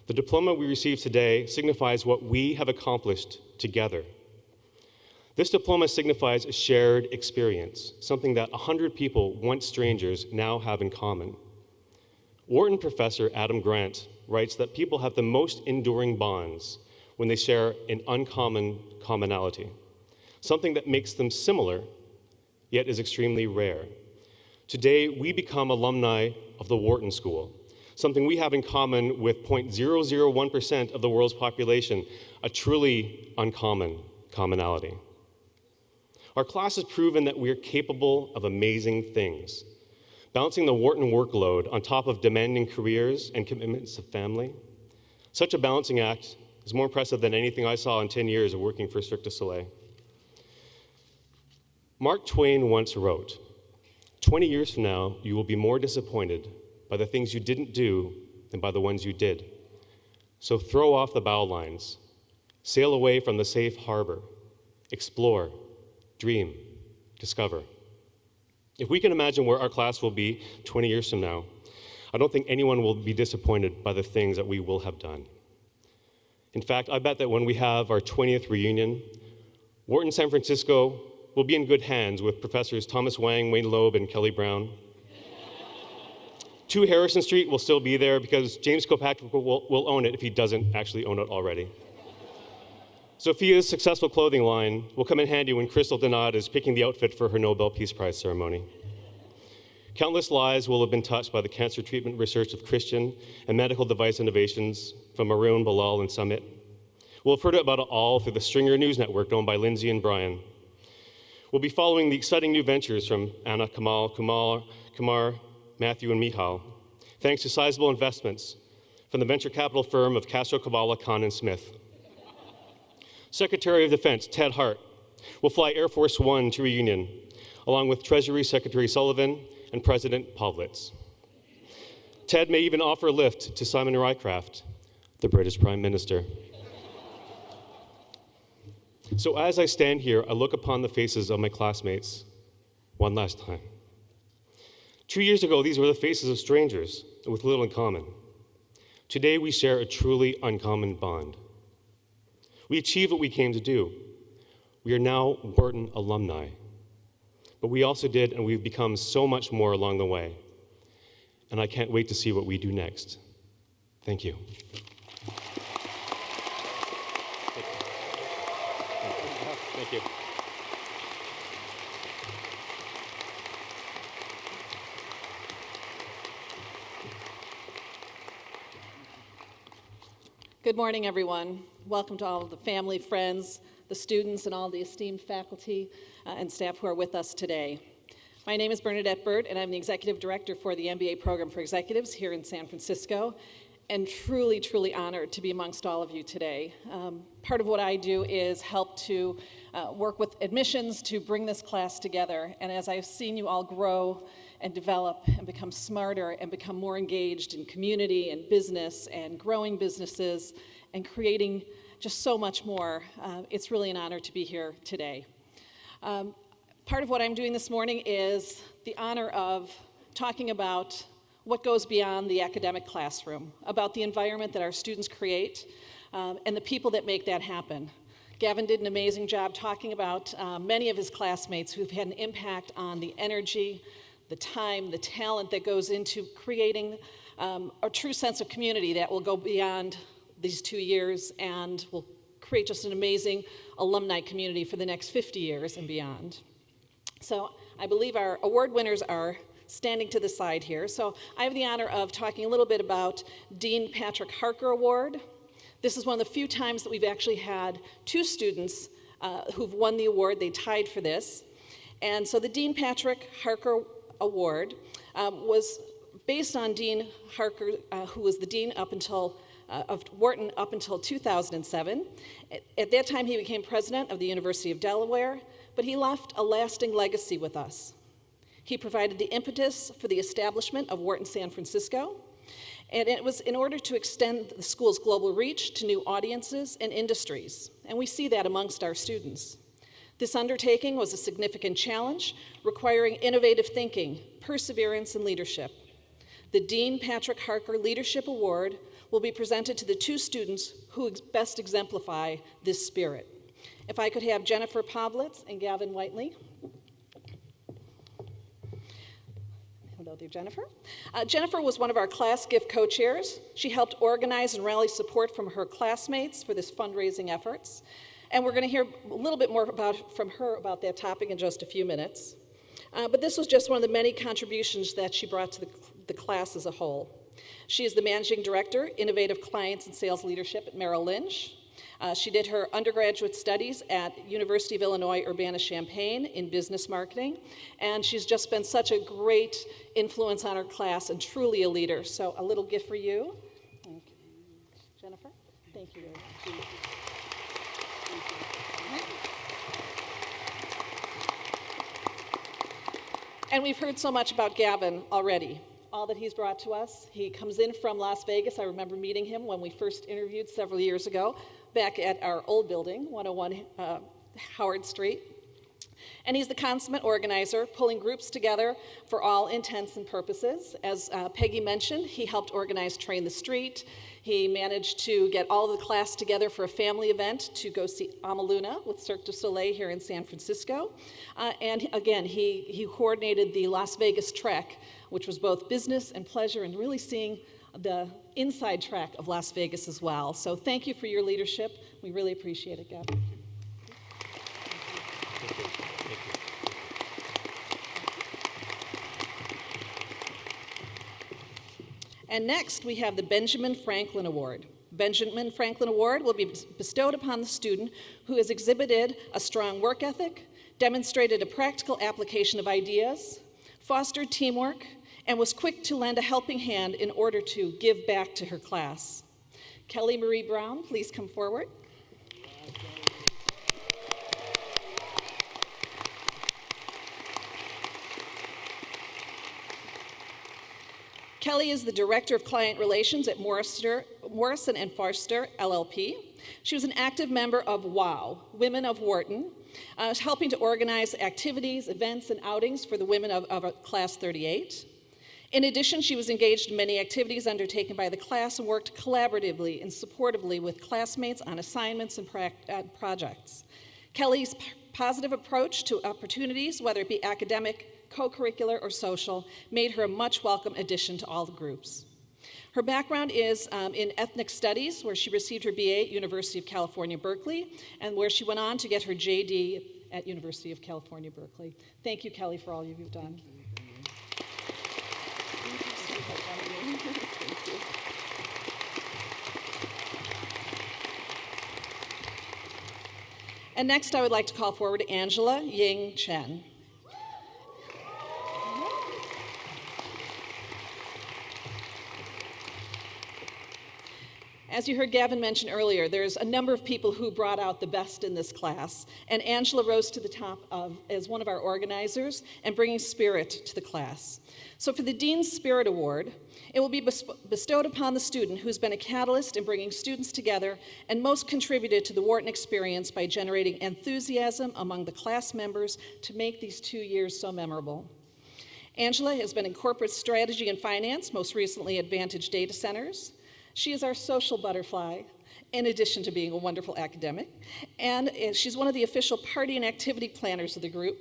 The diploma we receive today signifies what we have accomplished together. This diploma signifies a shared experience, something that 100 people, once strangers, now have in common. Wharton professor Adam Grant writes that people have the most enduring bonds when they share an uncommon commonality, something that makes them similar, yet is extremely rare. Today, we become alumni of the Wharton School, something we have in common with 0.001% of the world's population, a truly uncommon commonality. Our class has proven that we are capable of amazing things. Balancing the Wharton workload on top of demanding careers and commitments to family. Such a balancing act is more impressive than anything I saw in 10 years of working for Cirque du Soleil. Mark Twain once wrote, 20 years from now, you will be more disappointed by the things you didn't do than by the ones you did. So throw off the bow lines, sail away from the safe harbor, explore, dream, discover. If we can imagine where our class will be 20 years from now, I don't think anyone will be disappointed by the things that we will have done. In fact, I bet that when we have our 20th reunion, Wharton San Francisco will be in good hands with Professors Thomas Wang, Wayne Loeb, and Kelly Brown. 2 Harrison Street will still be there because James Kilpatrick will own it if he doesn't actually own it already. Sophia's successful clothing line will come in handy when Crystal Denard is picking the outfit for her Nobel Peace Prize ceremony. Countless lives will have been touched by the cancer treatment research of Christian and medical device innovations from Maroon, Bilal, and Summit. We'll have heard about it all through the Stringer News Network owned by Lindsay and Brian. We'll be following the exciting new ventures from Anna, Kamal, Kumar, Matthew, and Mihal, thanks to sizable investments from the venture capital firm of Castro, Cavallo, Kahn, and Smith. Secretary of Defense Ted Hart will fly Air Force One to reunion, along with Treasury Secretary Sullivan and President Pavlitz. Ted may even offer a lift to Simon Rycraft, the British Prime Minister. So as I stand here, I look upon the faces of my classmates one last time. 2 years ago, these were the faces of strangers with little in common. Today, we share a truly uncommon bond. We achieved what we came to do. We are now Wharton alumni. But we also did, and we've become so much more along the way. And I can't wait to see what we do next. Thank you. Thank you. Good morning, everyone. Welcome to all of the family, friends, the students, and all the esteemed faculty and staff who are with us today. My name is Bernadette Bird, and I'm the Executive Director for the MBA Program for Executives here in San Francisco, and truly, truly honored to be amongst all of you today. Part of what I do is help to work with admissions to bring this class together, and as I've seen you all grow and develop and become smarter and become more engaged in community and business and growing businesses and creating just so much more, it's really an honor to be here today. Part of what I'm doing this morning is the honor of talking about what goes beyond the academic classroom, about the environment that our students create and the people that make that happen. Gavin did an amazing job talking about many of his classmates who've had an impact on the energy, the time, the talent that goes into creating a true sense of community that will go beyond these 2 years and will create just an amazing alumni community for the next 50 years and beyond. So I believe our award winners are standing to the side here. So I have the honor of talking a little bit about Dean Patrick Harker Award. This is one of the few times that we've actually had 2 students who've won the award. They tied for this. And so the Dean Patrick Harker Award was based on Dean Harker, who was the dean up until of Wharton up until 2007. At that time, he became president of the University of Delaware, but he left a lasting legacy with us. He provided the impetus for the establishment of Wharton San Francisco, and it was in order to extend the school's global reach to new audiences and industries, and we see that amongst our students. This undertaking was a significant challenge, requiring innovative thinking, perseverance, and leadership. The Dean Patrick Harker Leadership Award will be presented to the 2 students who best exemplify this spirit. If I could have Jennifer Pavlitz and Gavin Whiteley. Hello there, Jennifer. Jennifer was one of our class gift co-chairs. She helped organize and rally support from her classmates for this fundraising efforts. And we're going to hear a little bit more from her about that topic in just a few minutes. But this was just one of the many contributions that she brought to the class as a whole. She is the Managing Director, Innovative Clients and Sales Leadership at Merrill Lynch. She did her undergraduate studies at University of Illinois Urbana-Champaign in business marketing, and she's just been such a great influence on our class and truly a leader. So a little gift for you. Okay. Jennifer, thank you very much. And we've heard so much about Gavin already, all that he's brought to us. He comes in from Las Vegas. I remember meeting him when we first interviewed several years ago, back at our old building, 101 Howard Street. And he's the consummate organizer, pulling groups together for all intents and purposes. As Peggy mentioned, he helped organize Train the Street. He managed to get all of the class together for a family event to go see Amaluna with Cirque du Soleil here in San Francisco. And again, he coordinated the Las Vegas Trek, which was both business and pleasure, and really seeing the inside track of Las Vegas as well. So thank you for your leadership. We really appreciate it, Gavin. And next, we have the Benjamin Franklin Award. Benjamin Franklin Award will be bestowed upon the student who has exhibited a strong work ethic, demonstrated a practical application of ideas, fostered teamwork, and was quick to lend a helping hand in order to give back to her class. Kelly Marie Brown, please come forward. Kelly is the Director of Client Relations at Morrison and Foerster, LLP. She was an active member of WOW, Women of Wharton, helping to organize activities, events, and outings for the women of Class 38. In addition, she was engaged in many activities undertaken by the class and worked collaboratively and supportively with classmates on assignments and projects. Kelly's positive approach to opportunities, whether it be academic, co-curricular, or social, made her a much welcome addition to all the groups. Her background is in ethnic studies, where she received her BA at University of California, Berkeley, and where she went on to get her JD at University of California, Berkeley. Thank you, Kelly, for all you've done. And next, I would like to call forward Angela Ying Chen. As you heard Gavin mention earlier, there's a number of people who brought out the best in this class, and Angela rose to the top as one of our organizers and bringing spirit to the class. So for the Dean's Spirit Award, it will be bestowed upon the student who's been a catalyst in bringing students together and most contributed to the Wharton experience by generating enthusiasm among the class members to make these 2 years so memorable. Angela has been in corporate strategy and finance, most recently at Vantage Data Centers. She is our social butterfly, in addition to being a wonderful academic, and she's one of the official party and activity planners of the group.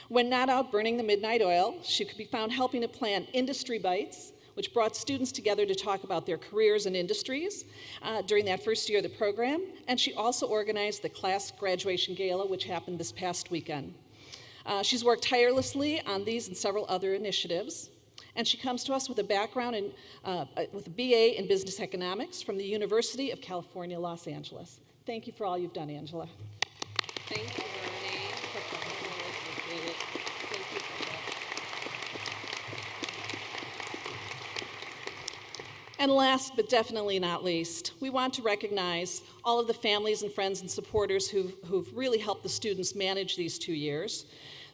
When not out burning the midnight oil, she could be found helping to plan Industry Bites, which brought students together to talk about their careers and industries during that first year of the program, and she also organized the class graduation gala, which happened this past weekend. She's worked tirelessly on these and several other initiatives. And she comes to us with a background with a BA in business economics from the University of California, Los Angeles. Thank you for all you've done, Angela. Thank you, Bernie. Appreciate it. Thank you for that. And last but definitely not least, we want to recognize all of the families and friends and supporters who've really helped the students manage these 2 years.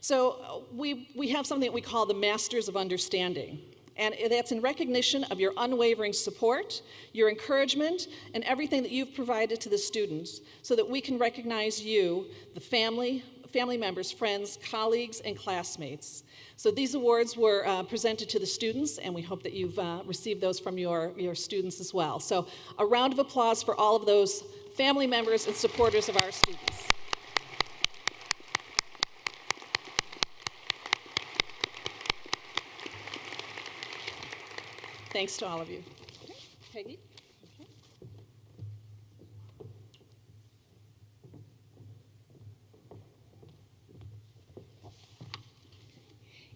So we have something that we call the Masters of Understanding, and that's in recognition of your unwavering support, your encouragement, and everything that you've provided to the students so that we can recognize you, the family members, friends, colleagues, and classmates. So these awards were presented to the students, and we hope that you've received those from your students as well. So a round of applause for all of those family members and supporters of our students. Thanks to all of you. Peggy?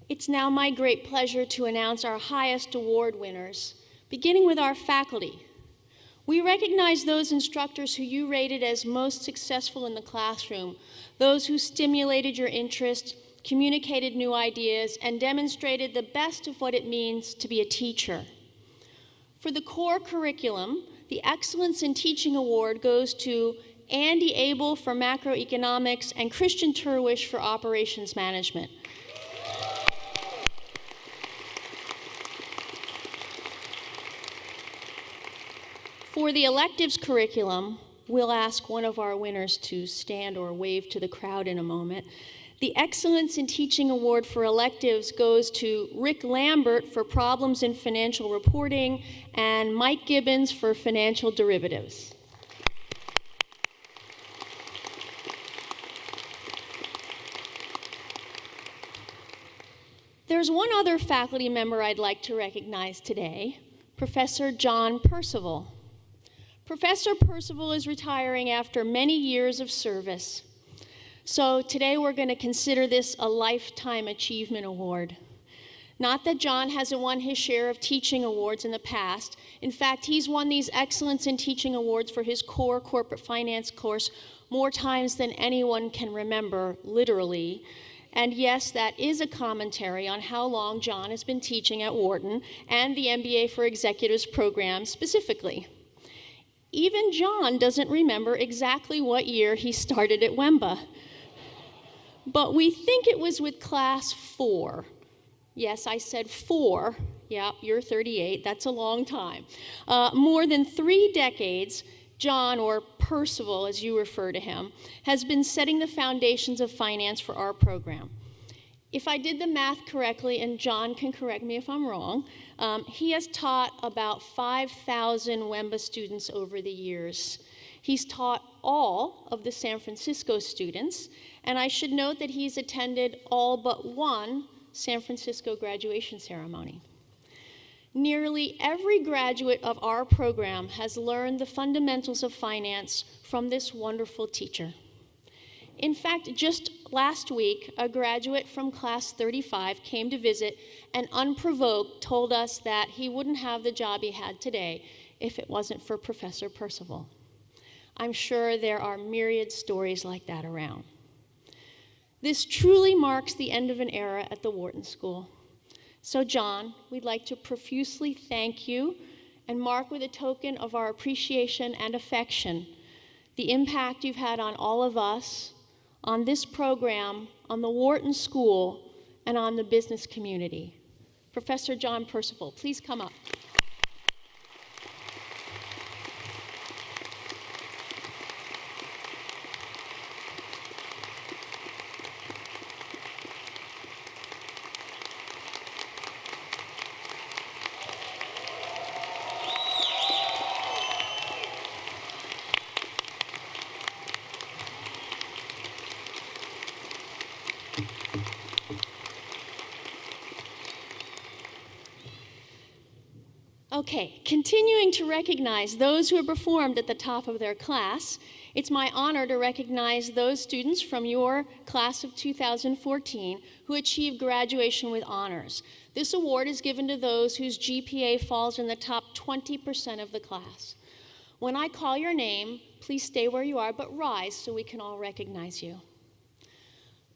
It's now my great pleasure to announce our highest award winners, beginning with our faculty. We recognize those instructors who you rated as most successful in the classroom, those who stimulated your interest, communicated new ideas, and demonstrated the best of what it means to be a teacher. For the core curriculum, the Excellence in Teaching Award goes to Andy Abel for macroeconomics and Christian Turwish for operations management. For the electives curriculum, we'll ask one of our winners to stand or wave to the crowd in a moment. The Excellence in Teaching Award for electives goes to Rick Lambert for problems in financial reporting and Mike Gibbons for financial derivatives. There's one other faculty member I'd like to recognize today, Professor John Percival. Professor Percival is retiring after many years of service. So today we're going to consider this a Lifetime Achievement Award. Not that John hasn't won his share of teaching awards in the past. In fact, he's won these Excellence in Teaching Awards for his core corporate finance course more times than anyone can remember, literally. And yes, that is a commentary on how long John has been teaching at Wharton and the MBA for Executives program specifically. Even John doesn't remember exactly what year he started at Wemba. But we think it was with class 4. Yes, I said 4. Yeah, you're 38. That's a long time. More than 3 decades, John, or Percival as you refer to him, has been setting the foundations of finance for our program. If I did the math correctly, and John can correct me if I'm wrong, he has taught about 5,000 Wemba students over the years. He's taught all of the San Francisco students, and I should note that he's attended all but one San Francisco graduation ceremony. Nearly every graduate of our program has learned the fundamentals of finance from this wonderful teacher. In fact, just last week, a graduate from class 35 came to visit and unprovoked told us that he wouldn't have the job he had today if it wasn't for Professor Percival. I'm sure there are myriad stories like that around. This truly marks the end of an era at the Wharton School. So John, we'd like to profusely thank you and mark with a token of our appreciation and affection the impact you've had on all of us, on this program, on the Wharton School, and on the business community. Professor John Percival, please come up. Okay, continuing to recognize those who have performed at the top of their class, it's my honor to recognize those students from your class of 2014 who achieved graduation with honors. This award is given to those whose GPA falls in the top 20% of the class. When I call your name, please stay where you are, but rise so we can all recognize you.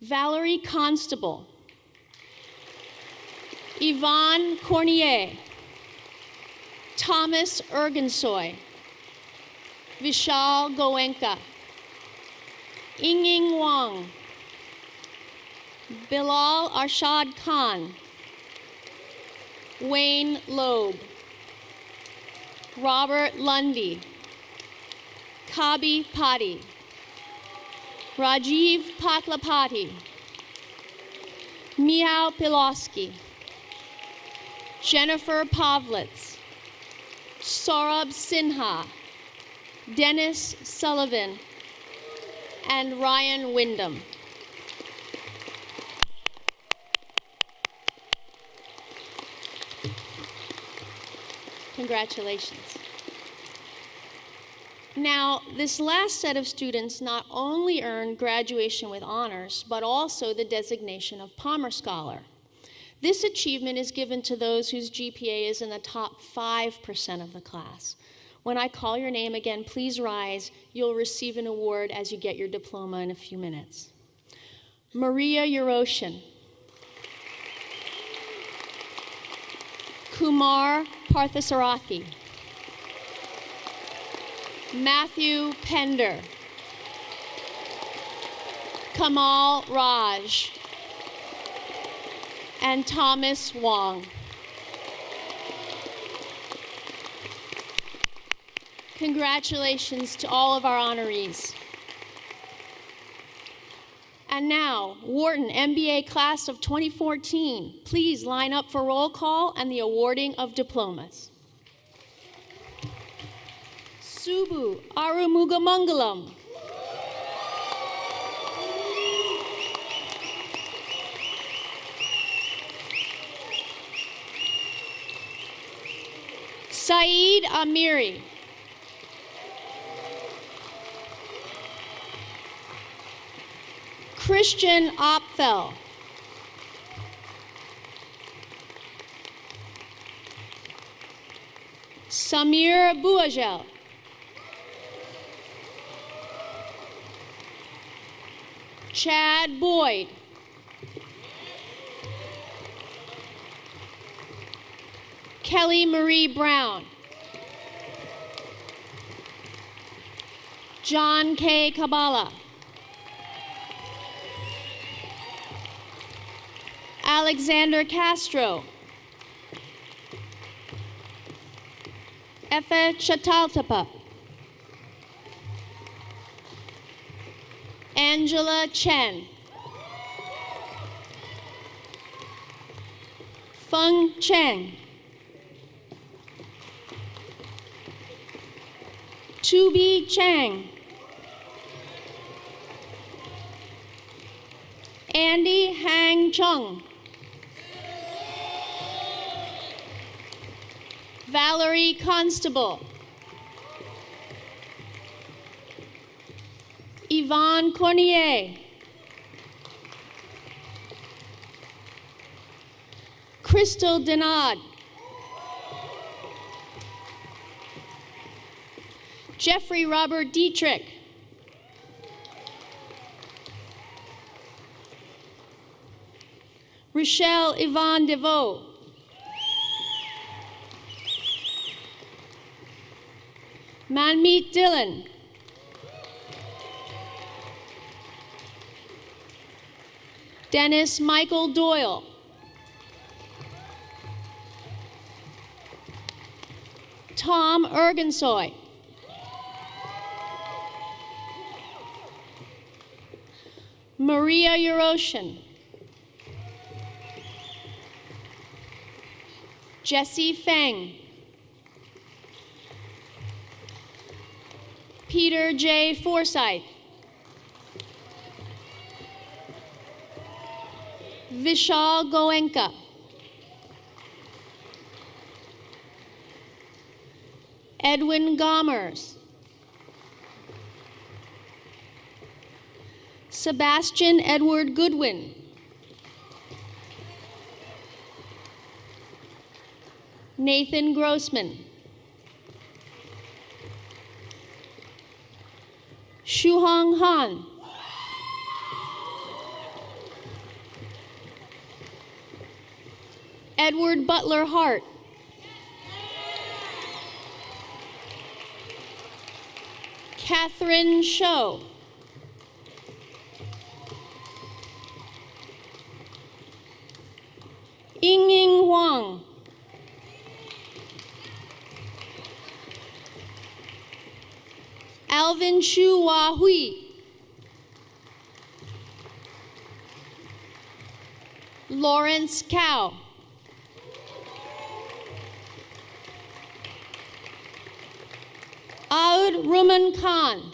Valerie Constable, Yvonne Cornier, Thomas Ergensoy, Vishal Goenka, Ying Wang, Bilal Arshad Khan, Wayne Loeb, Robert Lundy, Kabi Patti, Rajiv Paklapati, Michał Pilowski, Jennifer Pavlitz, Saurabh Sinha, Dennis Sullivan, and Ryan Wyndham. Congratulations. Now, this last set of students not only earned graduation with honors, but also the designation of Palmer Scholar. This achievement is given to those whose GPA is in the top 5% of the class. When I call your name again, please rise. You'll receive an award as you get your diploma in a few minutes. Maria Yeroshin, Kumar Parthasarathi, Matthew Pender, Kamal Raj, and Thomas Wong. Congratulations to all of our honorees. And now, Wharton MBA class of 2014, please line up for roll call and the awarding of diplomas. Subu Arumugamangalam. Saeed Amiri. Christian Opfel. Samir Bouagel. Chad Boyd. Kelly Marie Brown. John K. Kabala. Alexander Castro. Efe Chataltapa. Angela Chen. Feng Cheng. Tubi Chang. Andy Hang Chung. Valerie Constable. Yvonne Cornier. Crystal Denard. Jeffrey Robert Dietrich. Rochelle Yvonne DeVoe. Manmeet Dillon. Dennis Michael Doyle. Tom Ergensoy. Maria Euroshin. Jesse Feng. Peter J. Forsyth. Vishal Goenka. Edwin Gomers. Sebastian Edward Goodwin. Nathan Grossman. Shuhong Han. Edward Butler Hart. Catherine Shou. Ying Huang. Alvin Shu Hua Hui. Lawrence Cow. Aud Ruman Khan.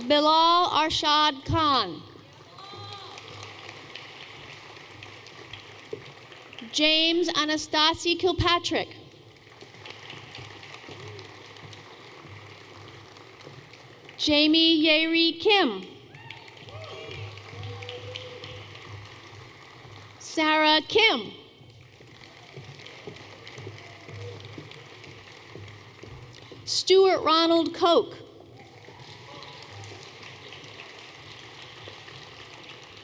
Bilal Arshad Khan. James Anastasi Kilpatrick. Jamie Yeri Kim. Sarah Kim. Stuart Ronald Koch.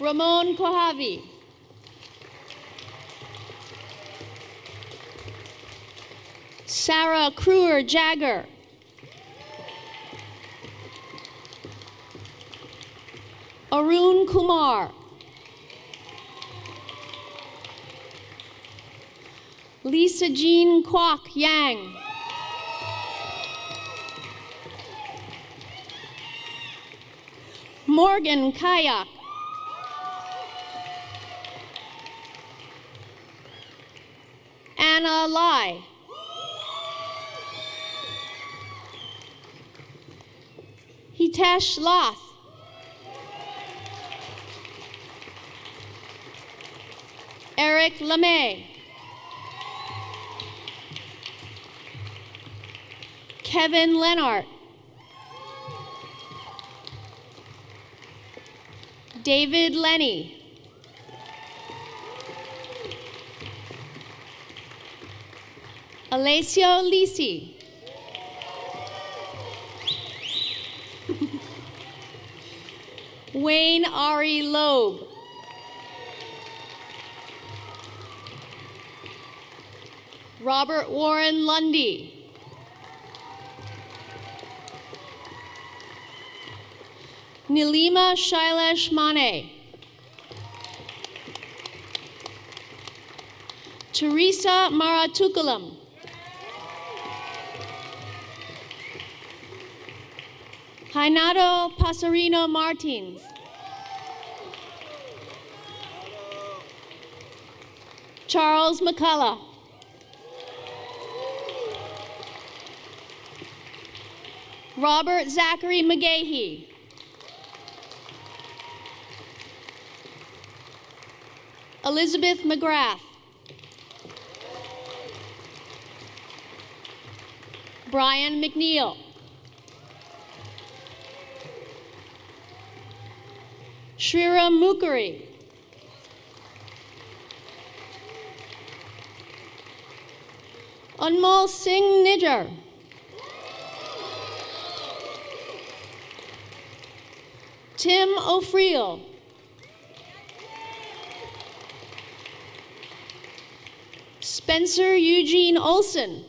Ramon Kohavi. Sarah Kruer Jagger. Arun Kumar. Lisa Jean Kwok Yang. Morgan Kayak. Anna Lai. Hitesh Lath. Eric LeMay. Kevin Lennart. David Lenny. Alessio Lisi. Wayne Ari Loeb. Robert Warren Lundy. Nilima Shailesh Mane. Teresa Maratukulam. Hainato Pasarino Martins. Charles McCullough. Robert Zachary McGahee. Elizabeth McGrath. Brian McNeil. Shrira Mukherjee. Anmol Singh Nijjar. Tim O'Friel. Spencer Eugene Olson.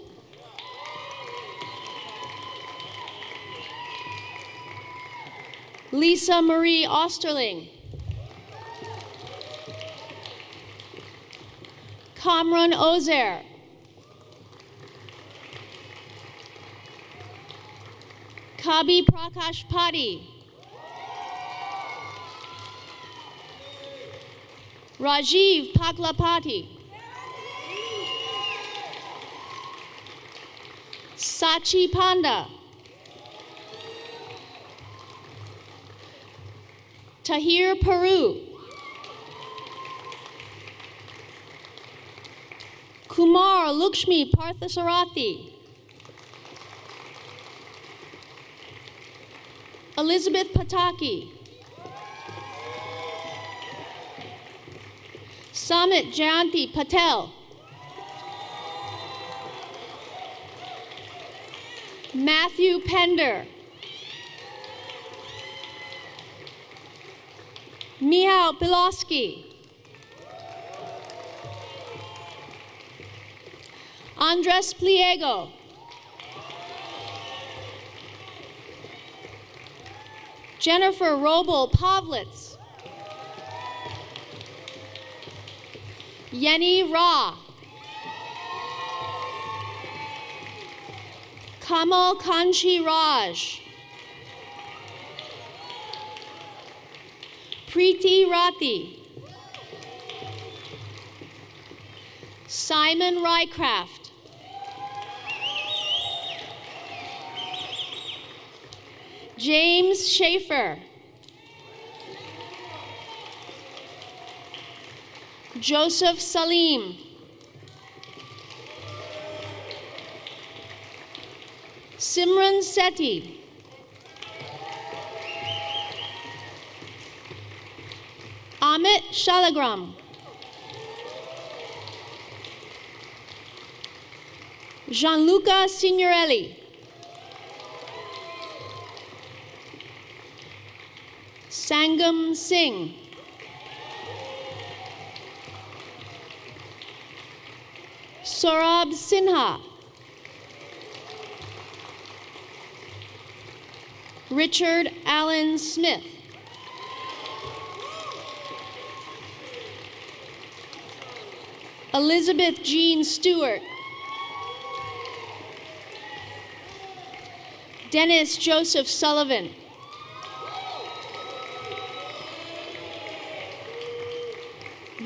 Lisa Marie Osterling. Kamran Ozer. Kabi Prakash Padi. Rajiv Paklapati. Sachi Panda. Tahir Peru. Kumar Lakshmi Parthasarathi. Elizabeth Pataki. Samit Jayanti Patel. Matthew Pender. Mihal Pilosky. Andres Pliego. Jennifer Robel Pavlitz. Yeni Ra. Kamal Kanchi Raj. Preeti Rathi. Simon Rycraft. James Schaefer. Joseph Salim. Simran Sethi. Amit Shalagram. Gianluca Signorelli. Sangam Singh. Saurabh Sinha. Richard Allen Smith. Elizabeth Jean Stewart. Dennis Joseph Sullivan.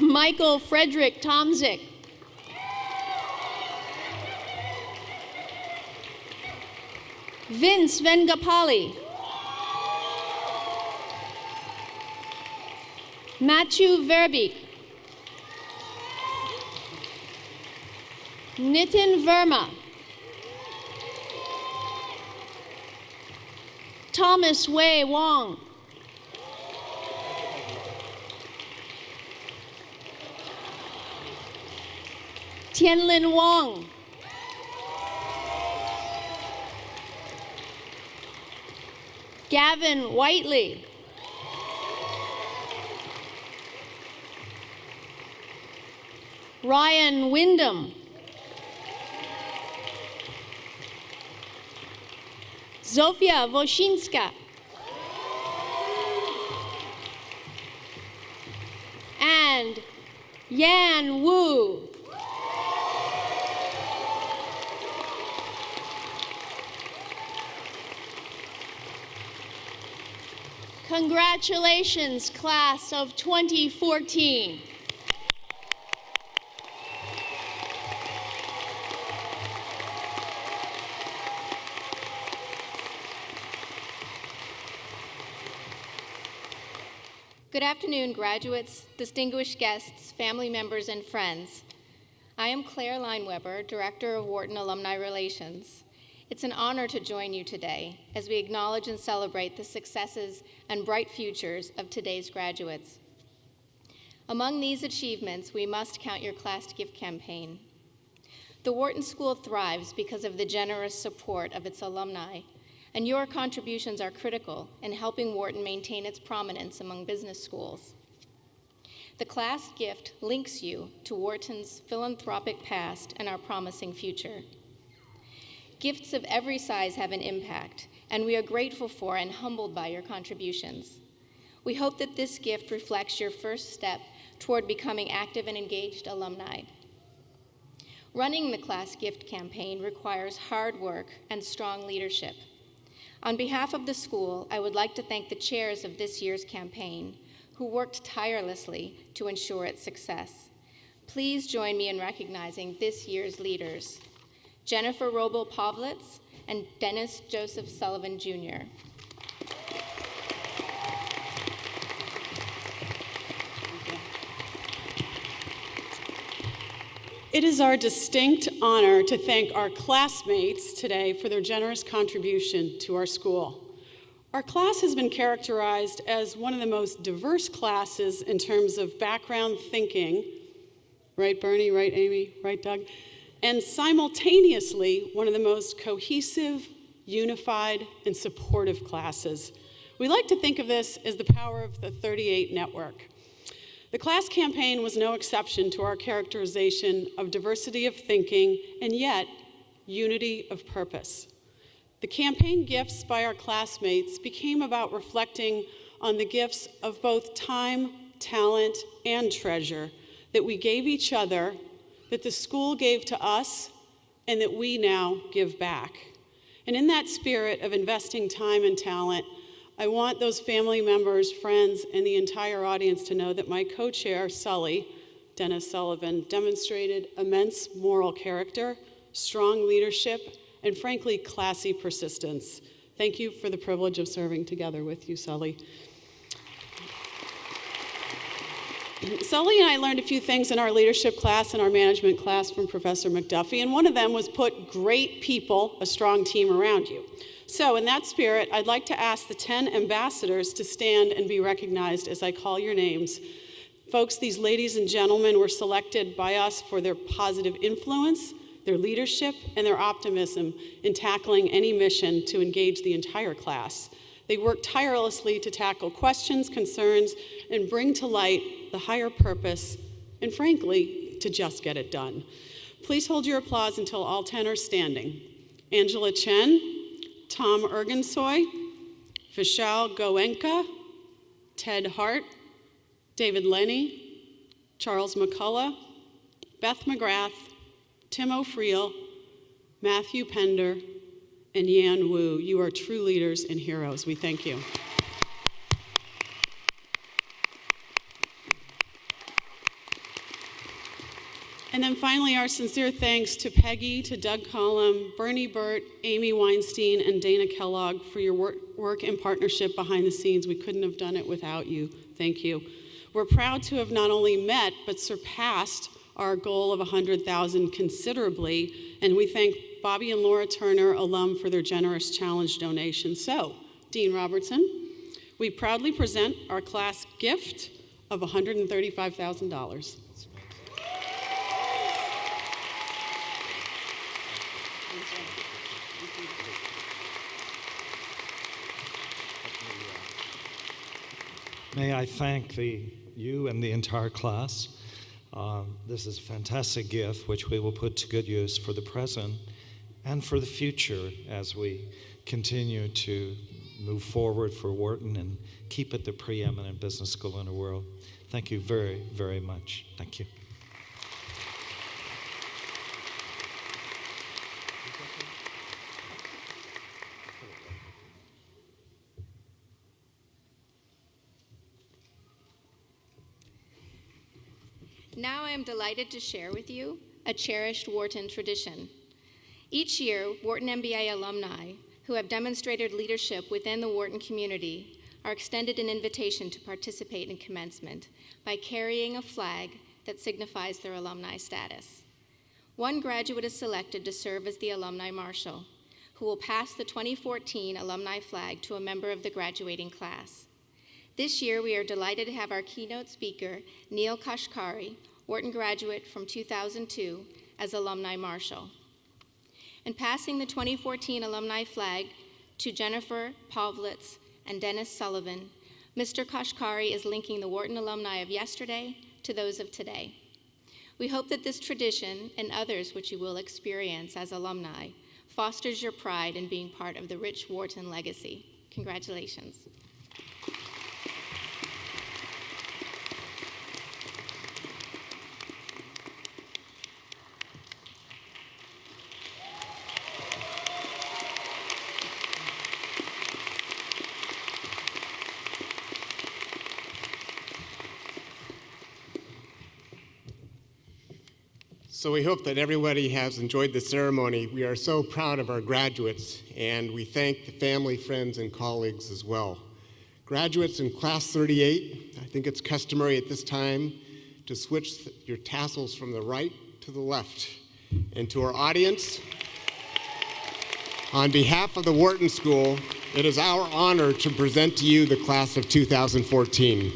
Michael Frederick Tomzik. Vince Vengapali. Matthew Verbeek. Nitin Verma. Thomas Wei Wong. Tianlin Wang. Gavin Whiteley. Ryan Wyndham. Zofia Woshinska. And Yan Wu. Congratulations, class of 2014. Good afternoon, graduates, distinguished guests, family members, and friends. I am Claire Lineweber, Director of Wharton Alumni Relations. It's an honor to join you today as we acknowledge and celebrate the successes and bright futures of today's graduates. Among these achievements, we must count your class gift campaign. The Wharton School thrives because of the generous support of its alumni, and your contributions are critical in helping Wharton maintain its prominence among business schools. The class gift links you to Wharton's philanthropic past and our promising future. Gifts of every size have an impact, and we are grateful for and humbled by your contributions. We hope that this gift reflects your first step toward becoming active and engaged alumni. Running the class gift campaign requires hard work and strong leadership. On behalf of the school, I would like to thank the chairs of this year's campaign, who worked tirelessly to ensure its success. Please join me in recognizing this year's leaders: Jennifer Roble Pavlitz and Dennis Joseph Sullivan, Jr. It is our distinct honor to thank our classmates today for their generous contribution to our school. Our class has been characterized as one of the most diverse classes in terms of background thinking, right, Bernie, right, Amy, right, Doug? And simultaneously, one of the most cohesive, unified, and supportive classes. We like to think of this as the power of the 38 network. The class campaign was no exception to our characterization of diversity of thinking and yet unity of purpose. The campaign gifts by our classmates became about reflecting on the gifts of both time, talent, and treasure that we gave each other, that the school gave to us, and that we now give back. And in that spirit of investing time and talent, I want those family members, friends, and the entire audience to know that my co-chair, Sully, Dennis Sullivan, demonstrated immense moral character, strong leadership, and frankly, classy persistence. Thank you for the privilege of serving together with you, Sully. Sully and I learned a few things in our leadership class and our management class from Professor McDuffie, and one of them was put great people, a strong team around you. So in that spirit, I'd like to ask the 10 ambassadors to stand and be recognized as I call your names. Folks, these ladies and gentlemen were selected by us for their positive influence, their leadership, and their optimism in tackling any mission to engage the entire class. They worked tirelessly to tackle questions, concerns, and bring to light the higher purpose, and frankly, to just get it done. Please hold your applause until all 10 are standing. Angela Chen, Tom Ergensoy, Vishal Goenka, Ted Hart, David Lenny, Charles McCullough, Beth McGrath, Tim O'Friel, Matthew Pender, and Yan Wu. You are true leaders and heroes. We thank you. And then finally, our sincere thanks to Peggy, to Doug Collum, Bernie Burt, Amy Weinstein, and Dana Kellogg for your work and partnership behind the scenes. We couldn't have done it without you. Thank you. We're proud to have not only met, but surpassed our goal of 100,000 considerably, and we thank Bobby and Laura Turner, alum, for their generous challenge donation. So, Dean Robertson, we proudly present our class gift of $135,000. May I thank you and the entire class. This is a fantastic gift, which we will put to good use for the present and for the future as we continue to move forward for Wharton and keep it the preeminent business school in the world. Thank you very, very much. Thank you. Now I am delighted to share with you a cherished Wharton tradition. Each year, Wharton MBA alumni who have demonstrated leadership within the Wharton community are extended an invitation to participate in commencement by carrying a flag that signifies their alumni status. One graduate is selected to serve as the alumni marshal, who will pass the 2014 alumni flag to a member of the graduating class. This year, we are delighted to have our keynote speaker, Neel Kashkari, Wharton graduate from 2002, as alumni marshal. In passing the 2014 alumni flag to Jennifer Pavlitz and Dennis Sullivan, Mr. Kashkari is linking the Wharton alumni of yesterday to those of today. We hope that this tradition and others which you will experience as alumni fosters your pride in being part of the rich Wharton legacy. Congratulations. So we hope that everybody has enjoyed the ceremony. We are so proud of our graduates, and we thank the family, friends, and colleagues as well. Graduates in class 38, I think it's customary at this time to switch your tassels from the right to the left. And to our audience, on behalf of the Wharton School, it is our honor to present to you the class of 2014.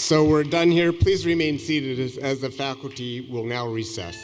So we're done here. Please remain seated as the faculty will now recess.